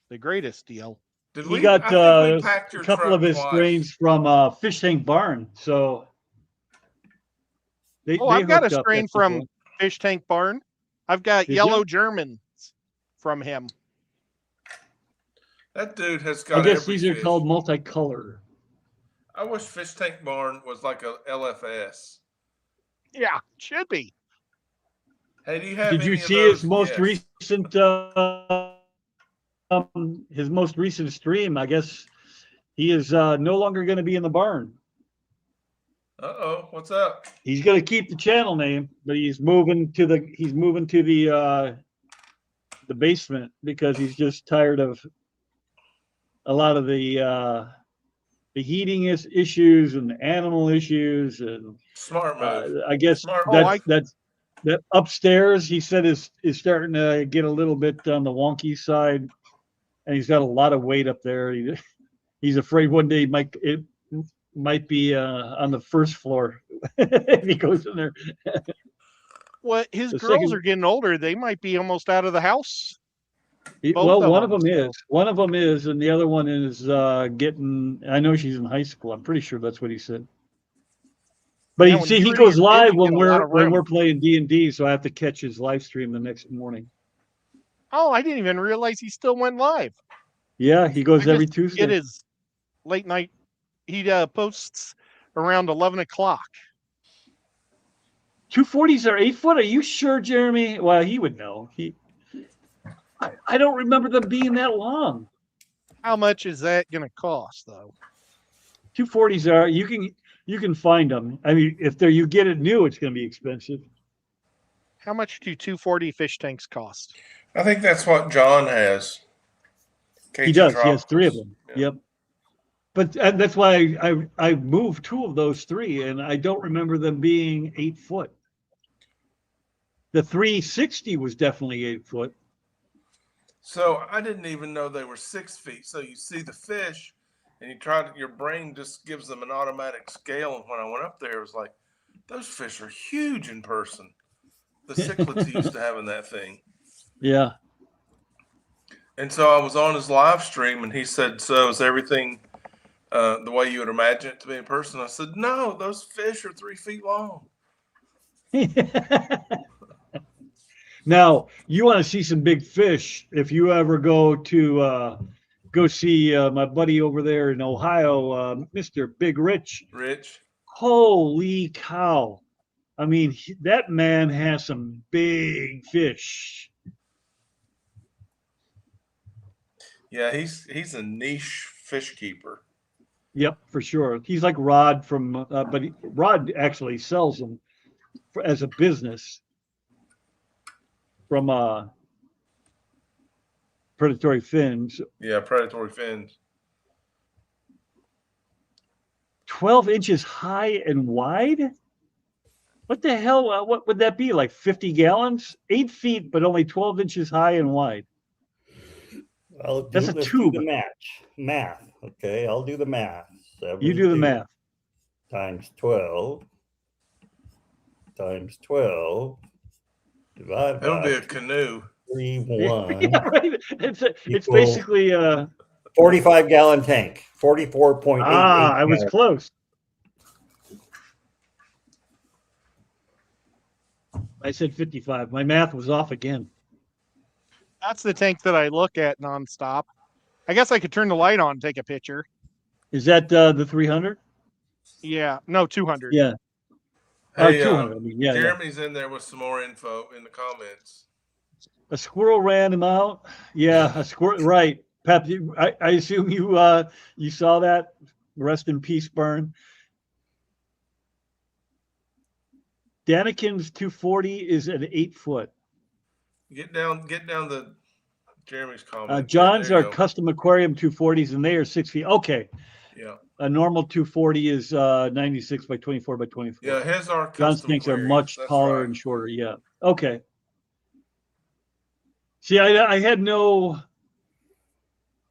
the greatest deal. He got a couple of his strains from Fish Tank Barn. So I've got a strain from Fish Tank Barn. I've got yellow Germans from him. That dude has got. I guess these are called multicolor. I wish Fish Tank Barn was like a LFS. Yeah, should be. Hey, do you have? Did you see his most recent? His most recent stream. I guess he is no longer going to be in the barn. What's up? He's going to keep the channel name, but he's moving to the basement because he's just tired of a lot of the heating issues and the animal issues and smart move. I guess that upstairs he said is starting to get a little bit on the wonky side, and he's got a lot of weight up there. He's afraid one day it might be on the first floor if he goes in there. Well, his girls are getting older. They might be almost out of the house. One of them is, and the other one is getting. I know she's in high school. I'm pretty sure that's what he said. But he goes live when we're playing D&D, so I have to catch his live stream the next morning. Oh, I didn't even realize he still went live. Yeah, he goes every Tuesday. It is late night. He posts around 11 o'clock. 240s are 8-foot. Are you sure, Jeremy? Well, he would know. I don't remember them being that long. How much is that going to cost, though? 240s are. You can find them. I mean, if you get it new, it's going to be expensive. How much do 240 fish tanks cost? I think that's what John has. He does. He has 3 of them. Yeah. Yep. But that's why I moved 2 of those 3, and I don't remember them being 8-foot. The 360 was definitely 8-foot. So I didn't even know they were 6 feet. So you see the fish, and your brain just gives them an automatic scale. And when I went up there, it was like, those fish are huge in person. The cichlids used to having that thing. Yeah. And so I was on his live stream, and he said, "So is everything the way you would imagine it to be in person?" I said, "No, those fish are 3 feet long." Now, you want to see some big fish. If you ever go see my buddy over there in Ohio, Mr. Big Rich. Rich. Holy cow. I mean, that man has some big fish. Yeah, he's a niche fish keeper. Yep, for sure. He's like Rod from, Rod actually sells them as a business from Predatory Fins. Yeah, predatory fins. 12 inches high and wide? What the hell? What would that be? Like 50 gallons? 8 feet, but only 12 inches high and wide. Well, That's a let's tube. do the math. Okay, I'll do the math. You do the 72 math. times 12 times 12 divided That'll be by a canoe. 3.1 Yeah, right. It's equal basically 45-gallon tank. 44.88. I was close. I said 55. My math was off again. That's the tank that I look at nonstop. I guess I could turn the light on and take a picture. Is that the 300? Yeah, no, 200. Yeah. Hey, 200. I mean, yeah. Jeremy's in there with some more info in the comments. A squirrel ran him out. Yeah, a squirrel. Right, Pep. I assume you saw that. Rest in peace, Burn. Danikin's 240 is an 8 foot. Get down the Jeremy's comment. John's There are you go. custom aquarium 240s, and they are 6 feet. Okay. Yeah. A normal 240 is 96 by 24 by 24. Yeah, his are John's custom tanks are aquariums. much That's taller right. and shorter. Yeah. Okay. See, I had no.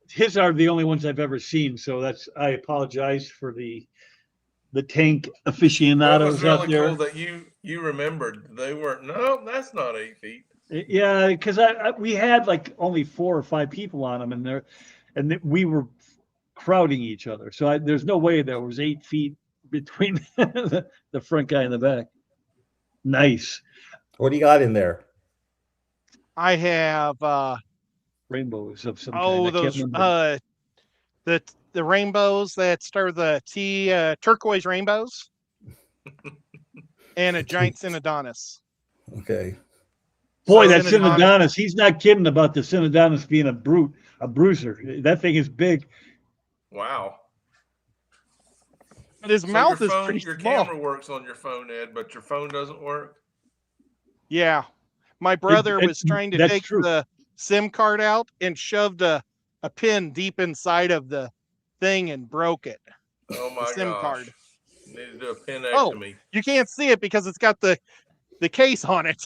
His are the only ones I've ever seen, so I apologize for the tank But aficionados it was out really there. cool that you remembered. They weren't. No, that's not 8 feet. Yeah, because we had like only 4 or 5 people on them, and we were crowding each other. So there's no way there was 8 feet between the front guy and the back. Nice. What do you got in there? I have Rainbows of some kind. I those can't remember. the rainbows that start with the T, turquoise rainbows, and a giant Synodonis. Okay. Boy, So that Synodonis- Synodonis, he's not kidding about the Synodonis being a bruiser. That thing is big. Wow. But his So mouth your is phone, pretty your small. camera works on your phone, Ed, but your phone doesn't work. Yeah. My brother It- was trying to that's take true. the SIM card out and shoved a pin deep inside of the thing and broke it. Oh my SIM gosh. card. Need to do a penectomy. You can't see it because it's got the case on it.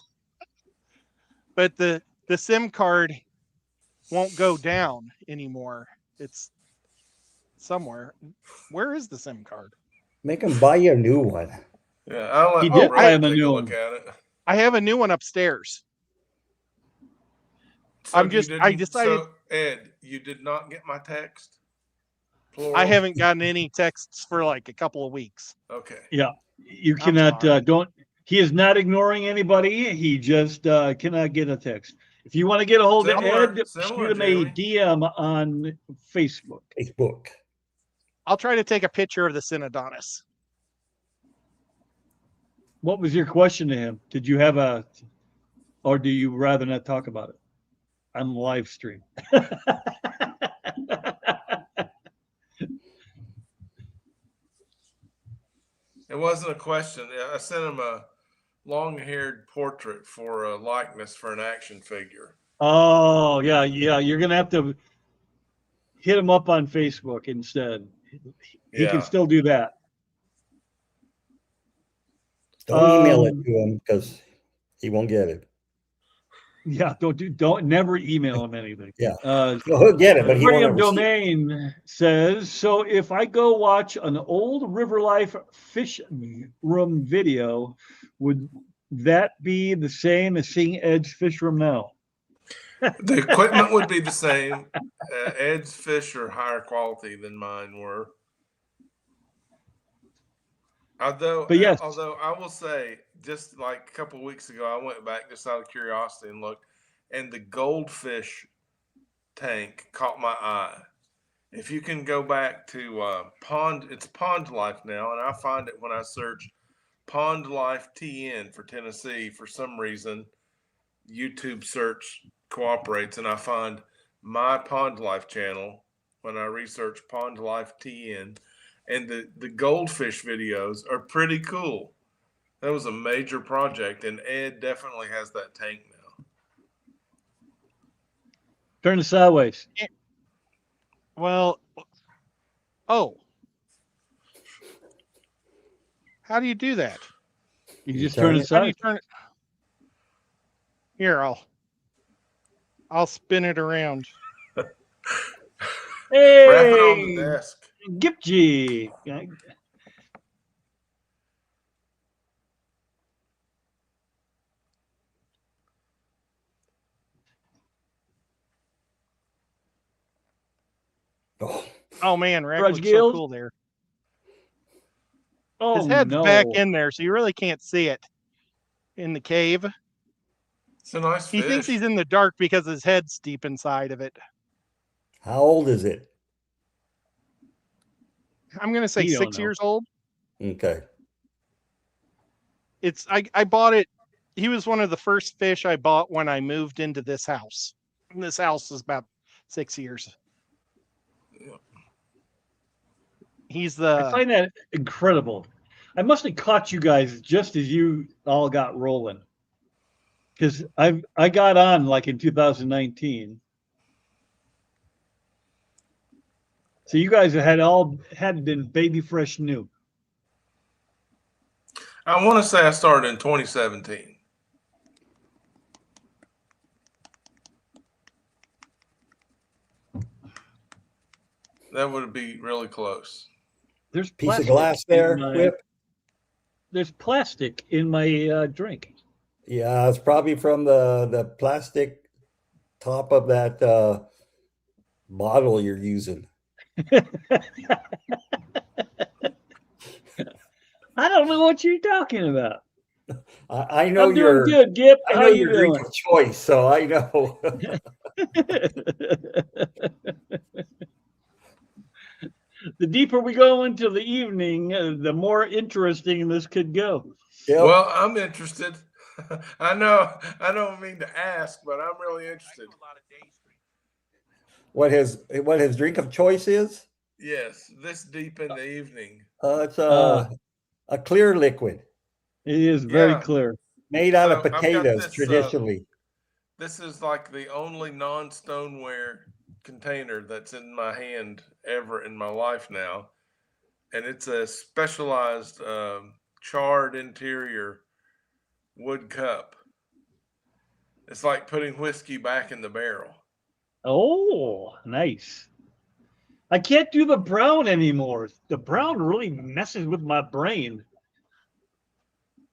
But the SIM card won't go down anymore. It's somewhere. Where is the SIM card? Make him buy you a new one. Yeah, I'll let He my did brother buy him a take new look one. at it. I have a new one upstairs. So I'm you just- I didn't- decided- So, Ed, you did not get my text? Plural? I haven't gotten any texts for like a couple of weeks. Okay. Yeah, you I'm cannot. sorry. He is not ignoring anybody. He just cannot get a text. If you want to get a hold Similar, of Ed, shoot him a Jeremy. DM on Facebook. Facebook. I'll try to take a picture of the Synodonis. What was your question to him? Did you have or do you rather not talk about it on live stream? It wasn't a question. I sent him a long-haired portrait for a likeness for an action figure. Oh, yeah. You're gonna have to hit him up on Facebook instead. He Yeah. can still do that. Don't email it to him because he won't get it. Yeah, don't never email him anything. Yeah. Well, He'll get it, but he won't Aquarium ever see it. Domain says, so if I go watch an old River Life fish room video, would that be the same as seeing Ed's fish room now? The equipment would be the same. Ed's fish are higher quality than mine were. But yes. Although I will say, just like a couple of weeks ago, I went back just out of curiosity and looked, and the goldfish tank caught my eye. If you can go back to it's Pond Life now, and I find it when I search Pond Life TN for Tennessee. For some reason, YouTube search cooperates, and I find my Pond Life channel when I research Pond Life TN, and the goldfish videos are pretty cool. That was a major project, and Ed definitely has that tank now. Turn it sideways. Well, oh. How do you do that? You just turn it How do you sideways. turn it? Here, I'll spin it around. Hey, Wrap it on the desk. Gipji. Oh man, Rack Grudge looks so Guild? cool there. Oh, His head's no. back in there, so you really can't see it in the cave. It's a nice He fish. thinks he's in the dark because his head's deep inside of it. How old is it? I'm gonna say You don't 6 know. years old. Okay. It's I bought it. He was one of the first fish I bought when I moved into this house. And this house is about 6 years. He's I the find that incredible. I must have caught you guys just as you all got rolling. Because I got on like in 2019. So you guys had been baby fresh new. I want to say I started in 2017. That would be really close. There's Piece of plastic glass in there, my- Whip. There's plastic in my drink. Yeah, it's probably from the plastic top of that bottle you're using. I don't know what you're talking about. I know I'm doing good, Gip. I How know you your drink doing? of choice, so I know. The deeper we go into the evening, the more interesting this could go. Yep. Well, I'm interested. I know I don't mean to ask, but I'm really interested. What his drink of choice is? Yes, this deep in the evening. It's a clear liquid It is very Yeah. clear. made out of So I've got potatoes this, traditionally. This is like the only non-stoneware container that's in my hand ever in my life now. And it's a specialized charred interior wood cup. It's like putting whiskey back in the barrel. Oh, nice. I can't do the brown anymore. The brown really messes with my brain.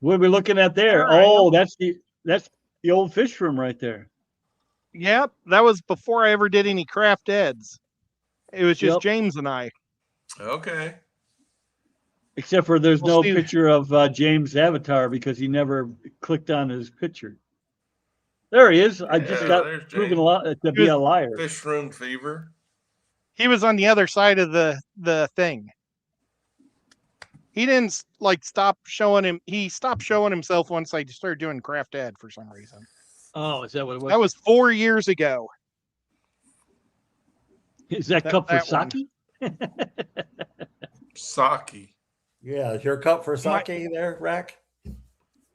What are we looking at there? All right. Oh, that's the old fish room right there. Yep, that was before I ever did any craft eds. It was just Yep. James and I. Okay. Except for there's Well, no Steve- picture of James' avatar because he never clicked on his picture. There he is. I just Yeah, got there's proven James. to be a liar. Fish room fever. He was on the other side of the thing. He didn't stop showing him. He stopped showing himself once I started doing craft ed for some reason. Oh, is that what it was? That was 4 years ago. Is that cup for that one. sake? Sake. Yeah, is your cup for sake there, Rack?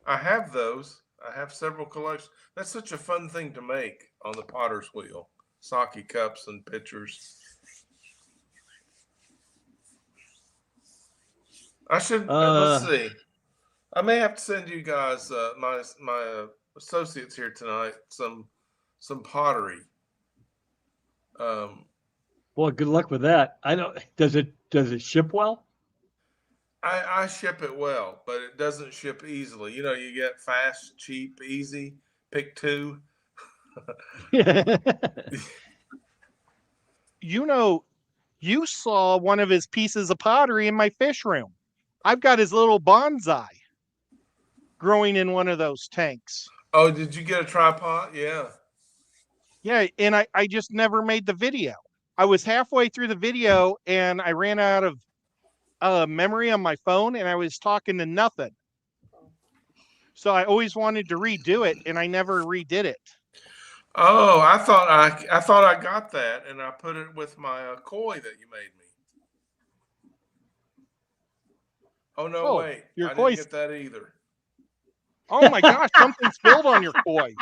I have those. I have several collections. That's such a fun thing to make on the potter's wheel. Sake cups and pitchers. I should let's see. I may have to send you guys my associates here tonight some pottery. Boy, good luck with that. I don't. Does it ship well? I ship it well, but it doesn't ship easily. You know, you get fast, cheap, easy. Pick two. You know, you saw one of his pieces of pottery in my fish room. I've got his little bonsai growing in one of those tanks. Oh, did you get a tripod? Yeah. Yeah, and I just never made the video. I was halfway through the video and I ran out of memory on my phone and I was talking to nothing. So I always wanted to redo it and I never redid it. Oh, I thought I got that, and I put it with my koi that you made me. Oh no, Oh, wait, your I koi- didn't get that either. Oh my gosh, something spilled on your koi.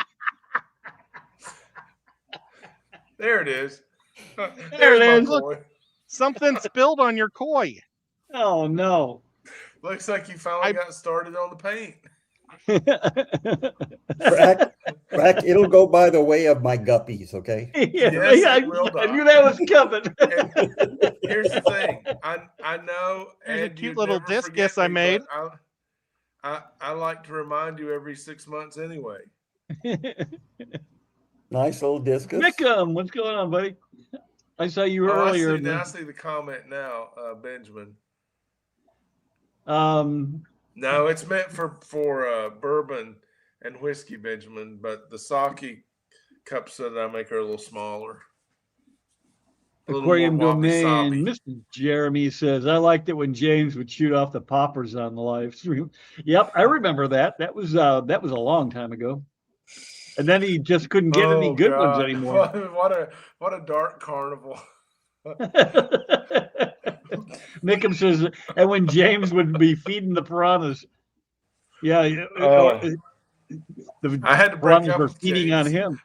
There it is. There There's it my is. koi. Something spilled on your koi. Oh no. Looks like you finally I- got started on the paint. Frack, it'll go by the way of my guppies, okay? Yeah, Yes, I it will, I Doc. knew that was coming. And here's the thing. I know, Here's a Ed, cute you'd little never discus forget I me, made. but I like to remind you every 6 months anyway. Nice little discus. Mickham, what's going on, buddy? I saw you Oh, earlier. I see the comment now, Benjamin. No, it's meant for bourbon and whiskey, Benjamin, but the sake cups that I make are a little smaller. A little Aquarium more Domain. wabi-sabi. Mr. Jeremy says, I liked it when James would shoot off the poppers on the live stream. Yep, I remember that. That was a long time ago. And then he just couldn't get any good ones God. anymore. What a dark carnival. Mickham says, and when James would be feeding the piranhas. Yeah, the I had to break piranhas up were with feeding on James. him.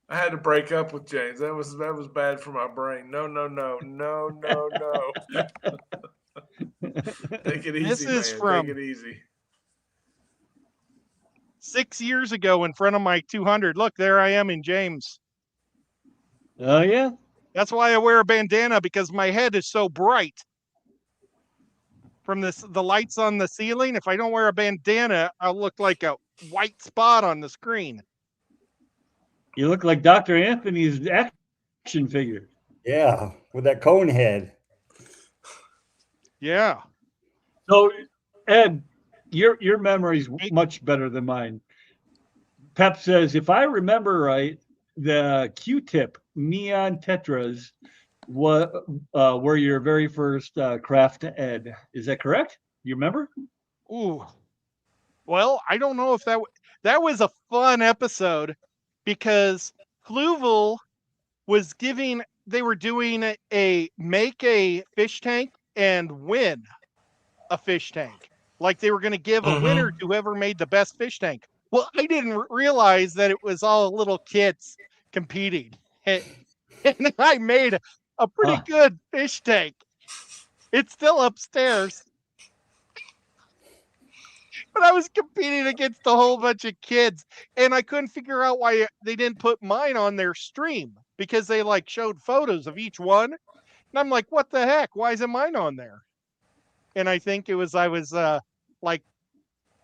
I had to break up with James. That was bad for my brain. No. Take it easy, This is man. from- Take it easy. 6 years ago in front of my 200. Look, there I am in James. Oh, yeah. That's why I wear a bandana, because my head is so bright from the lights on the ceiling. If I don't wear a bandana, I'll look like a white spot on the screen. You look like Dr. Anthony's action figure. Yeah, with that cone head. Yeah. So, Ed, your memory's much better than mine. Pep says, if I remember right, the Q-tip neon tetras were your very first craft to Ed. Is that correct? You remember? Ooh. Well, I don't know if that was a fun episode, because Fluval was they were doing make a fish tank and win a fish tank. Like they were going to give a winner to whoever made the best fish tank. Well, I didn't realize that it was all little kids competing. And I made a pretty good fish tank. It's still upstairs. But I was competing against a whole bunch of kids, and I couldn't figure out why they didn't put mine on their stream, because they like showed photos of each one. And I'm like, what the heck? Why isn't mine on there? And I think I was like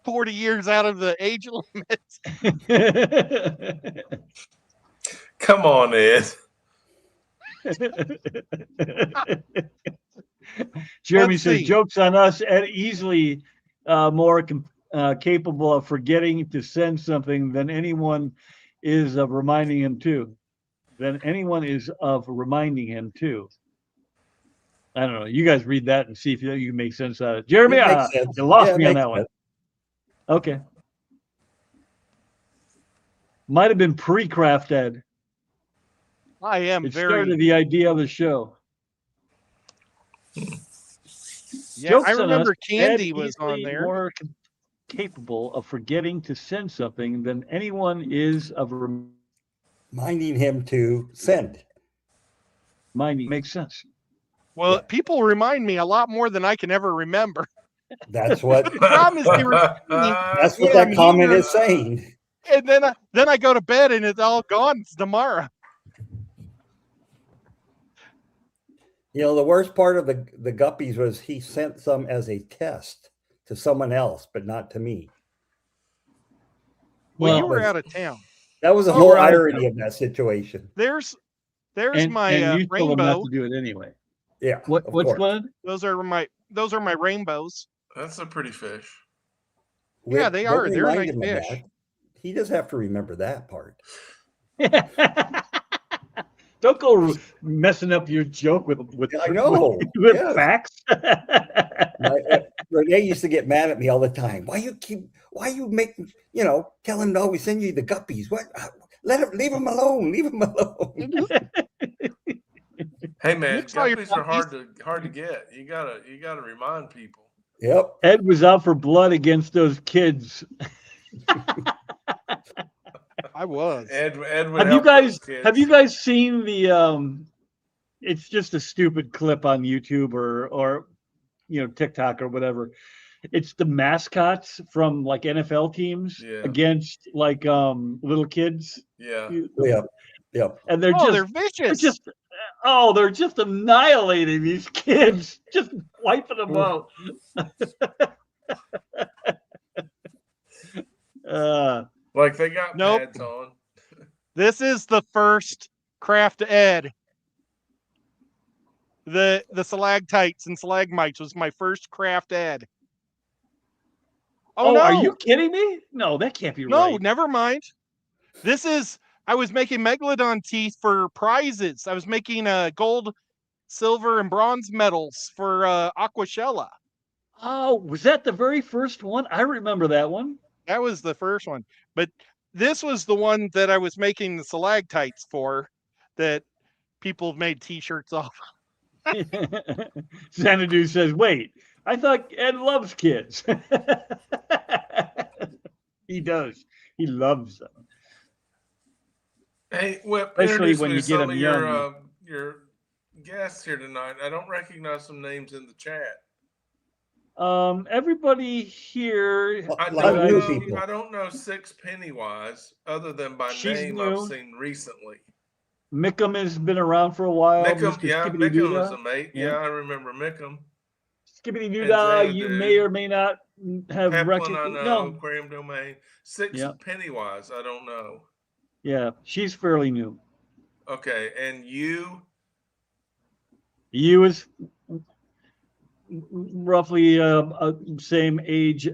40 years out of the age limit. Come on, Ed. Jeremy Let's says, see. jokes on us. Ed easily more capable of forgetting to send something than anyone is of reminding him to. I don't know. You guys read that and see if you can make sense out of it. Jeremy, It makes sense. you lost Yeah, it me on makes that one. sense. Okay. Might have been pre-craft Ed. I am It very. started the idea of the show. Yeah, Jokes I on remember us, Candy Ed was on easily there. More capable of forgetting to send something than anyone is of Minding him to send. reminding. Makes sense. Well, Yeah. people remind me a lot more than I can ever remember. That's what The problem is they were, that's what Yeah, that comment here. is saying. and then I go to bed and it's all gone. It's tomorrow. You know, the worst part of the guppies was he sent some as a test to someone else, but not to me. Well, you Well, were out of town. That was the Oh, whole right. irony of that situation. There's And my you told them not rainbow. to do it anyway. Yeah. What? of Which course. one? Those are my rainbows. That's a pretty fish. Yeah, Whip, they don't are. They're a remind nice him of fish. that. He does have to remember that part. Don't go messing up your joke with I know. with Yes. facts. Renee used to get mad at me all the time. Why you make, tell him to always send you the guppies? What? Leave him alone. Leave him alone. Hey man, You saw your guppies are puppies? hard to get. You gotta remind people. Yep. Ed was out for blood against those kids. I was. Ed would Have you help those guys kids. seen the it's just a stupid clip on YouTube or TikTok or whatever. It's the mascots from like NFL teams Yeah. against like little kids. Yeah. Yep. And they're They're vicious. they're just annihilating these kids, just wiping them out. Like they got Nope. pads on. This is the first Craft Ed. The stalactites and stalagmites was my first Craft Ed. Oh, no. Are you kidding me? No, that can't be No, right. never mind. I was making megalodon teeth for prizes. I was making gold, silver, and bronze medals for Aquashella. Oh, was that the very first one? I remember that one. That was the first one. But this was the one that I was making the stalactites for that people have made t-shirts off. Xanadu says, wait, I thought Ed loves kids. He does. He loves them. Hey, Whip, Especially introduce when me you to get some them of young. your guests here tonight. I don't recognize some names in the chat. Everybody here. A I lot of new people. don't know Six Pennywise other than by She's name new. I've seen recently. Mickham has been around for a while. Mickham, Mr. yeah, Skibbity Mickham was Doodah. a mate. Yeah, I remember Mickham. Skibbity And Doodah, you Xanadu. may or may not have Peplin, I recognized. know. No, Aquarium Domain. Six Yeah. Pennywise, I don't know. yeah, she's fairly new. Okay, and you? You is roughly same age.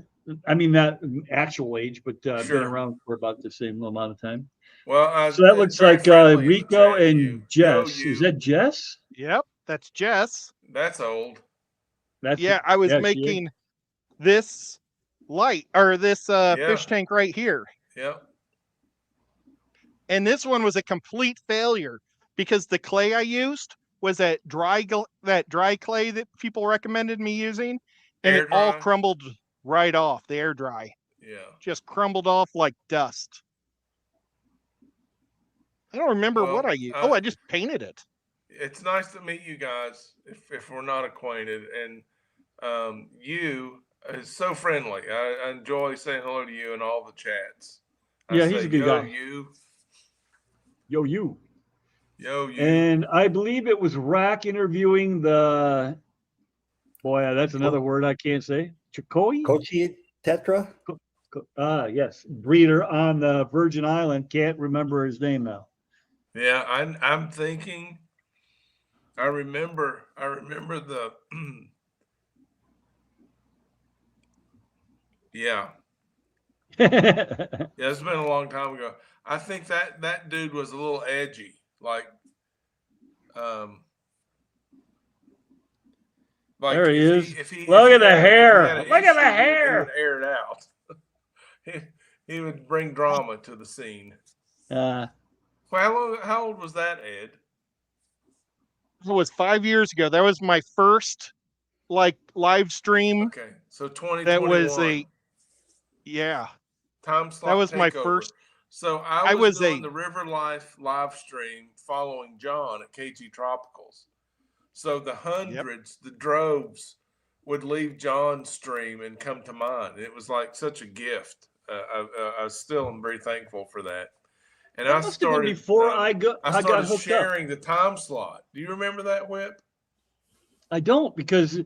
I mean, not actual age, but been Sure. around for about the same amount of time. Well, So that looks very like friendly in the Rico chat, and you. Jess. Yo, Is that Jess? Yep, that's Jess. That's old. That's Yeah, I was she is. making this light or this Yeah. fish tank right here. Yep. And this one was a complete failure because the clay I used was that dry clay that people recommended me using, and Air it all dry? crumbled right off. The air dry Yeah. just crumbled off like dust. I don't remember Well, what I used. I just painted it. It's nice to meet you guys if we're not acquainted. And you is so friendly. I enjoy saying hello to you in all the chats. Yeah, he's a good guy. You. Yo, you. Yo, you. And I believe it was Rack interviewing the. Boy, that's another word I can't say. Chakoi? Kochi Tetra? Yes. Breeder on the Virgin Island. Can't remember his name now. Yeah, I'm thinking. I remember the. Yeah. Yeah, it's been a long time ago. I think that dude was a little edgy, like There he is. If he Look at the had an hair. Look at the issue, he hair. would air it out. he would bring drama to the scene. Uh, Well, how old was that, Ed? It was 5 years ago. That was my first live stream. Okay, so 2021. That was time slot. That was my takeover. first. So I was doing the River Life live stream following John at KG Tropicals. So the hundreds, the droves would leave John's stream and come to mine. It was like such a gift. I still am very thankful for that. And that I must have been started before I got hooked sharing up. the time slot. Do you remember that, Whip? I don't, because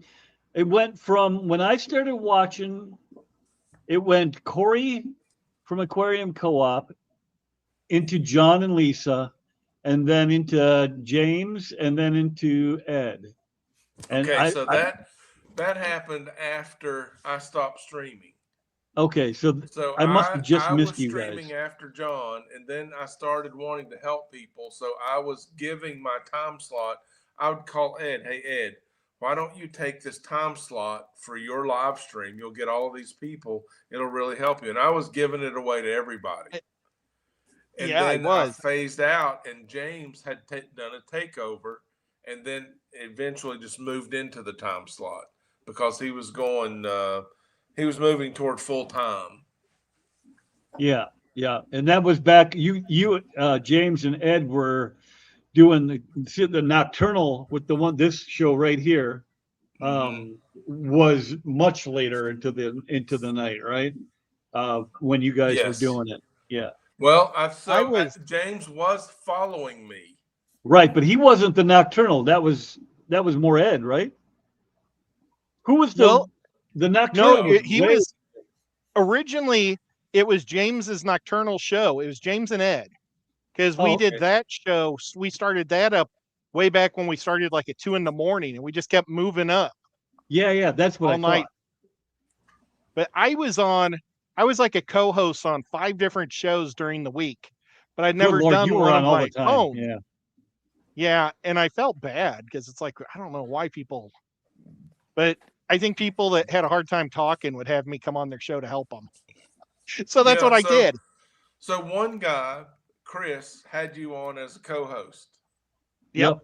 it went from when I started watching, it went Corey from Aquarium Co-op, into John and Lisa, and then into James, and then into Ed. And Okay, so that happened after I stopped streaming. okay, so So I must have just I was missed you streaming guys. after John, and then I started wanting to help people. So I was giving my time slot. I would call Ed, hey Ed, why don't you take this time slot for your live stream? You'll get all of these people. It'll really help you. And I was giving it away to everybody. And Yeah, I then I was. phased out, and James had done a takeover, and then eventually just moved into the time slot because he was going. He was moving toward full time. Yeah, yeah, and that was back. James and Ed were doing the Nocturnal with this show right here. Was much later into the night, right? When you guys were Yes. doing it, yeah. Well, James was following me. Right, but he wasn't the Nocturnal. That was more Ed, right? Who was the Nocturnal? No, he was originally. It was James's Nocturnal show. It was James and Ed, because we did that show. We started that up way back when we started like at 2 a.m, and we just kept moving up. Yeah, that's what all I night. thought. But I was like a co-host on 5 different shows during the week, but I'd never done you were one on of all my the time. own. Yeah. Yeah, and I felt bad because it's like, I don't know why people, but I think people that had a hard time talking would have me come on their show to help them. So that's what I did. So one guy, Chris, had you on as a co-host. Yep.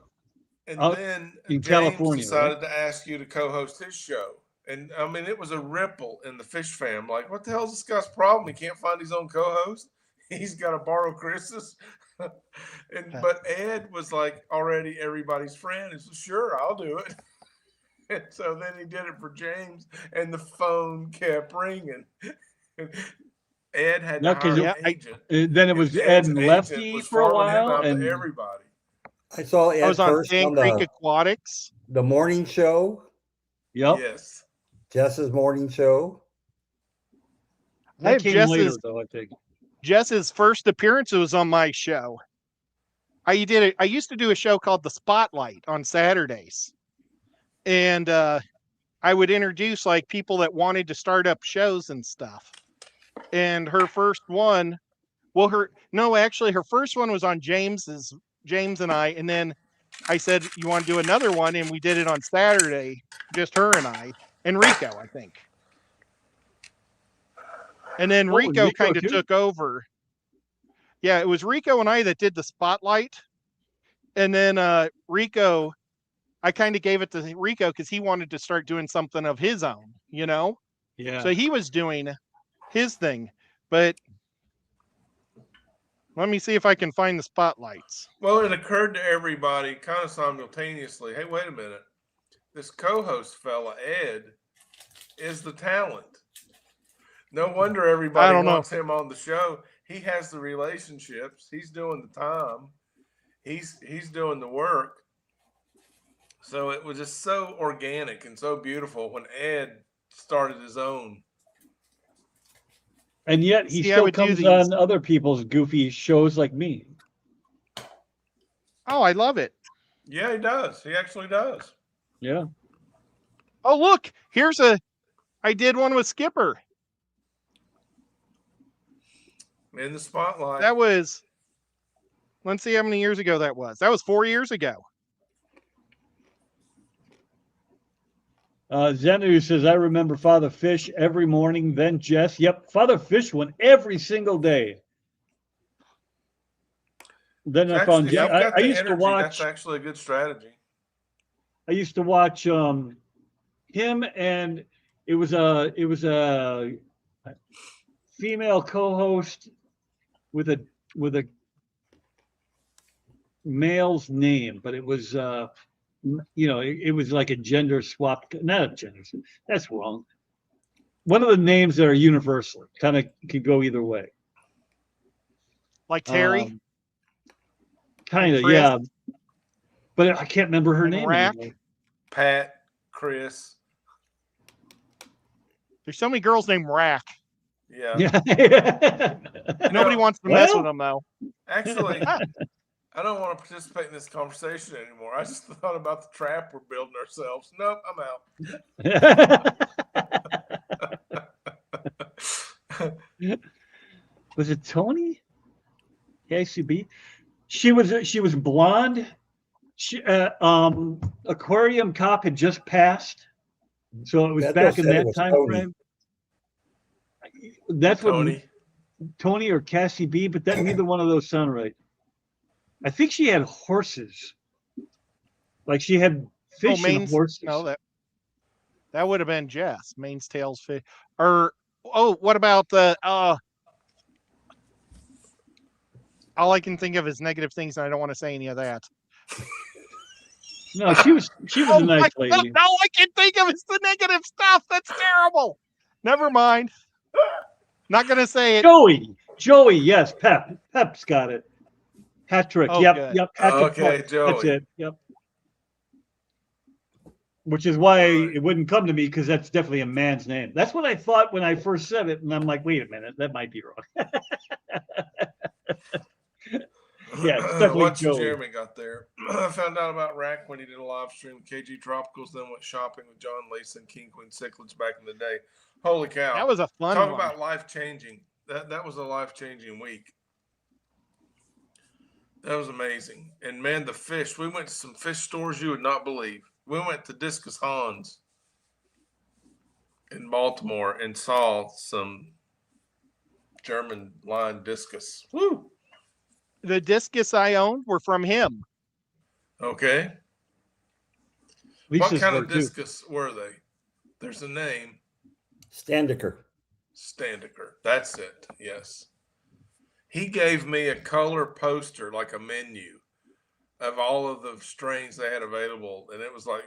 And then in James California, decided to ask you to co-host his show. And I mean, it was a ripple in the Fish fam. Like, what the hell's this guy's problem? He can't find his own co-host. He's got to borrow Chris's. But Ed was like already everybody's friend. He said, sure, I'll do it. And so then he did it for James, and the phone kept ringing. Ed had to hire an agent. Then it was Ed and Lefty for a while, and everybody. I saw Ed I was on first Tank on Creek Aquatics, the morning show. Yep. Yes. Jess's morning show. That came later, though, I think. Jess's first appearance was on my show. I used to do a show called The Spotlight on Saturdays. And I would introduce like people that wanted to start up shows and stuff. And her first one, her first one was on James and I. And then I said, you want to do another one? And we did it on Saturday, just her and I, and Rico, I think. And then Rico kind of took over. Yeah, it was Rico and I that did the Spotlight. And then Rico, I kind of gave it to Rico because he wanted to start doing something of his own, you know? Yeah. So he was doing his thing. But let me see if I can find the spotlights. Well, it occurred to everybody kind of simultaneously, hey, wait a minute. This co-host fella, Ed, is the talent. No wonder everybody wants him on the show. He has the relationships. He's doing the time. He's doing the work. So it was just so organic and so beautiful when Ed started his own. And yet he still comes on other people's goofy shows like me. Oh, I love it. Yeah, he does. He actually does. Yeah. Oh, look, I did one with Skipper. In the spotlight. That was, let's see how many years ago that was. That was 4 years ago. Zenu says, I remember Father Fish every morning, then Jess. Yep, Father Fish went every single day. Then I found Jess. I used to watch. That's actually a good strategy. I used to watch him, and it was a female co-host with a male's name, but it was it was like a gender swap, not a gender. That's wrong. One of the names that are universal, kind of could go either way. Like Terry? Kind of, yeah. But I can't remember her name anymore. Pat, Chris. There's so many girls named Rack. Yeah. Yeah. Nobody wants to mess Well- with them though. Actually, I don't want to participate in this conversation anymore. I just thought about the trap we're building ourselves. Nope, I'm out. Was it Tony? KCB. She was blonde. She, Aquarium Cop had just passed, so it was Beto back in said it that was time Tony. frame. That's what Tony. Tony or Cassie B, but that neither one of those sound right. I think she had horses. Like she had fish and Maine's, horses. no, that would have been Jess. Maine's tails fish. Or what about the all I can think of is negative things, and I don't want to say any of that. No, she was a nice lady. All I can think of is the negative stuff. That's terrible. Never mind. Not gonna say it. Joey, yes, Pep's got it. Patrick, Oh, yep, good. yep. Patrick, Okay, Park. Joey. That's it. Yep. Which is why Right. it wouldn't come to me because that's definitely a man's name. That's what I thought when I first said it, and I'm like, wait a minute, that might be wrong. Yeah, it's definitely Once Joey. Jeremy got there, I found out about Rack when he did a live stream with KG Tropicals, then went shopping with John Leeson, King Queen Cichlids back in the day. Holy cow. That was a fun Talk one. about life-changing. That was a life-changing week. That was amazing. And man, the fish, we went to some fish stores you would not believe. We went to Discus Hans in Baltimore and saw some German line discus. Woo! The discus I owned were from him. Okay. Lisa's What kind were of too. discus were they? There's a name. Standiker. Standiker. That's it. Yes. He gave me a color poster, like a menu of all of the strains they had available. And it was like,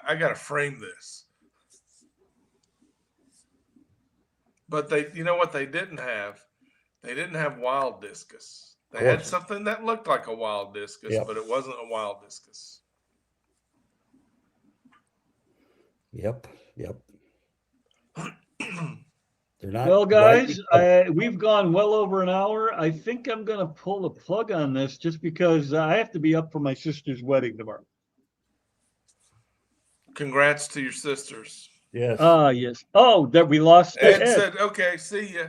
I got to frame this. But you know what they didn't have? They didn't have wild discus. They had something that looked like a wild discus, Yep. but it wasn't a wild discus. Yep. They're not. Well, guys, right. we've gone well over an hour. I think I'm going to pull the plug on this just because I have to be up for my sister's wedding tomorrow. Congrats to your sisters. Yes. Yes. Oh, that we lost Ed Ed. said, okay, see ya.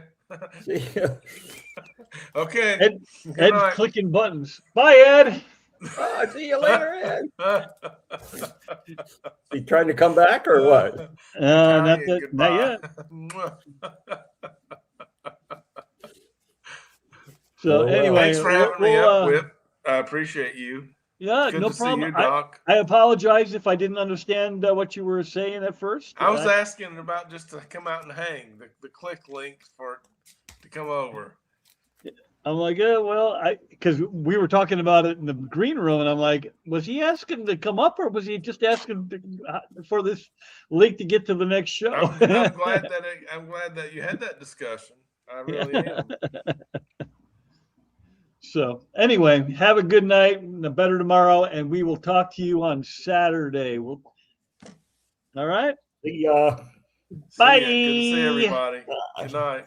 Okay. Good Ed's night. clicking buttons. Bye, Ed. See you later, Ed. He trying to come back or what? Not Italian, yet. So Oh, well. anyway, Thanks for having me we'll, up, Whip. I appreciate you. Yeah, Good no to problem. see you, Doc. I apologize if I didn't understand what you were saying at first. I was asking about just to come out and hang, the click link to come over. I'm like, well, because we were talking about it in the green room, and I'm like, was he asking to come up, or was he just asking for this link to get to the next show? I'm glad that you had that discussion. I really am. So anyway, have a good night, and a better tomorrow, and we will talk to you on Saturday. All right. See ya. Bye. Good to see everybody. Good night.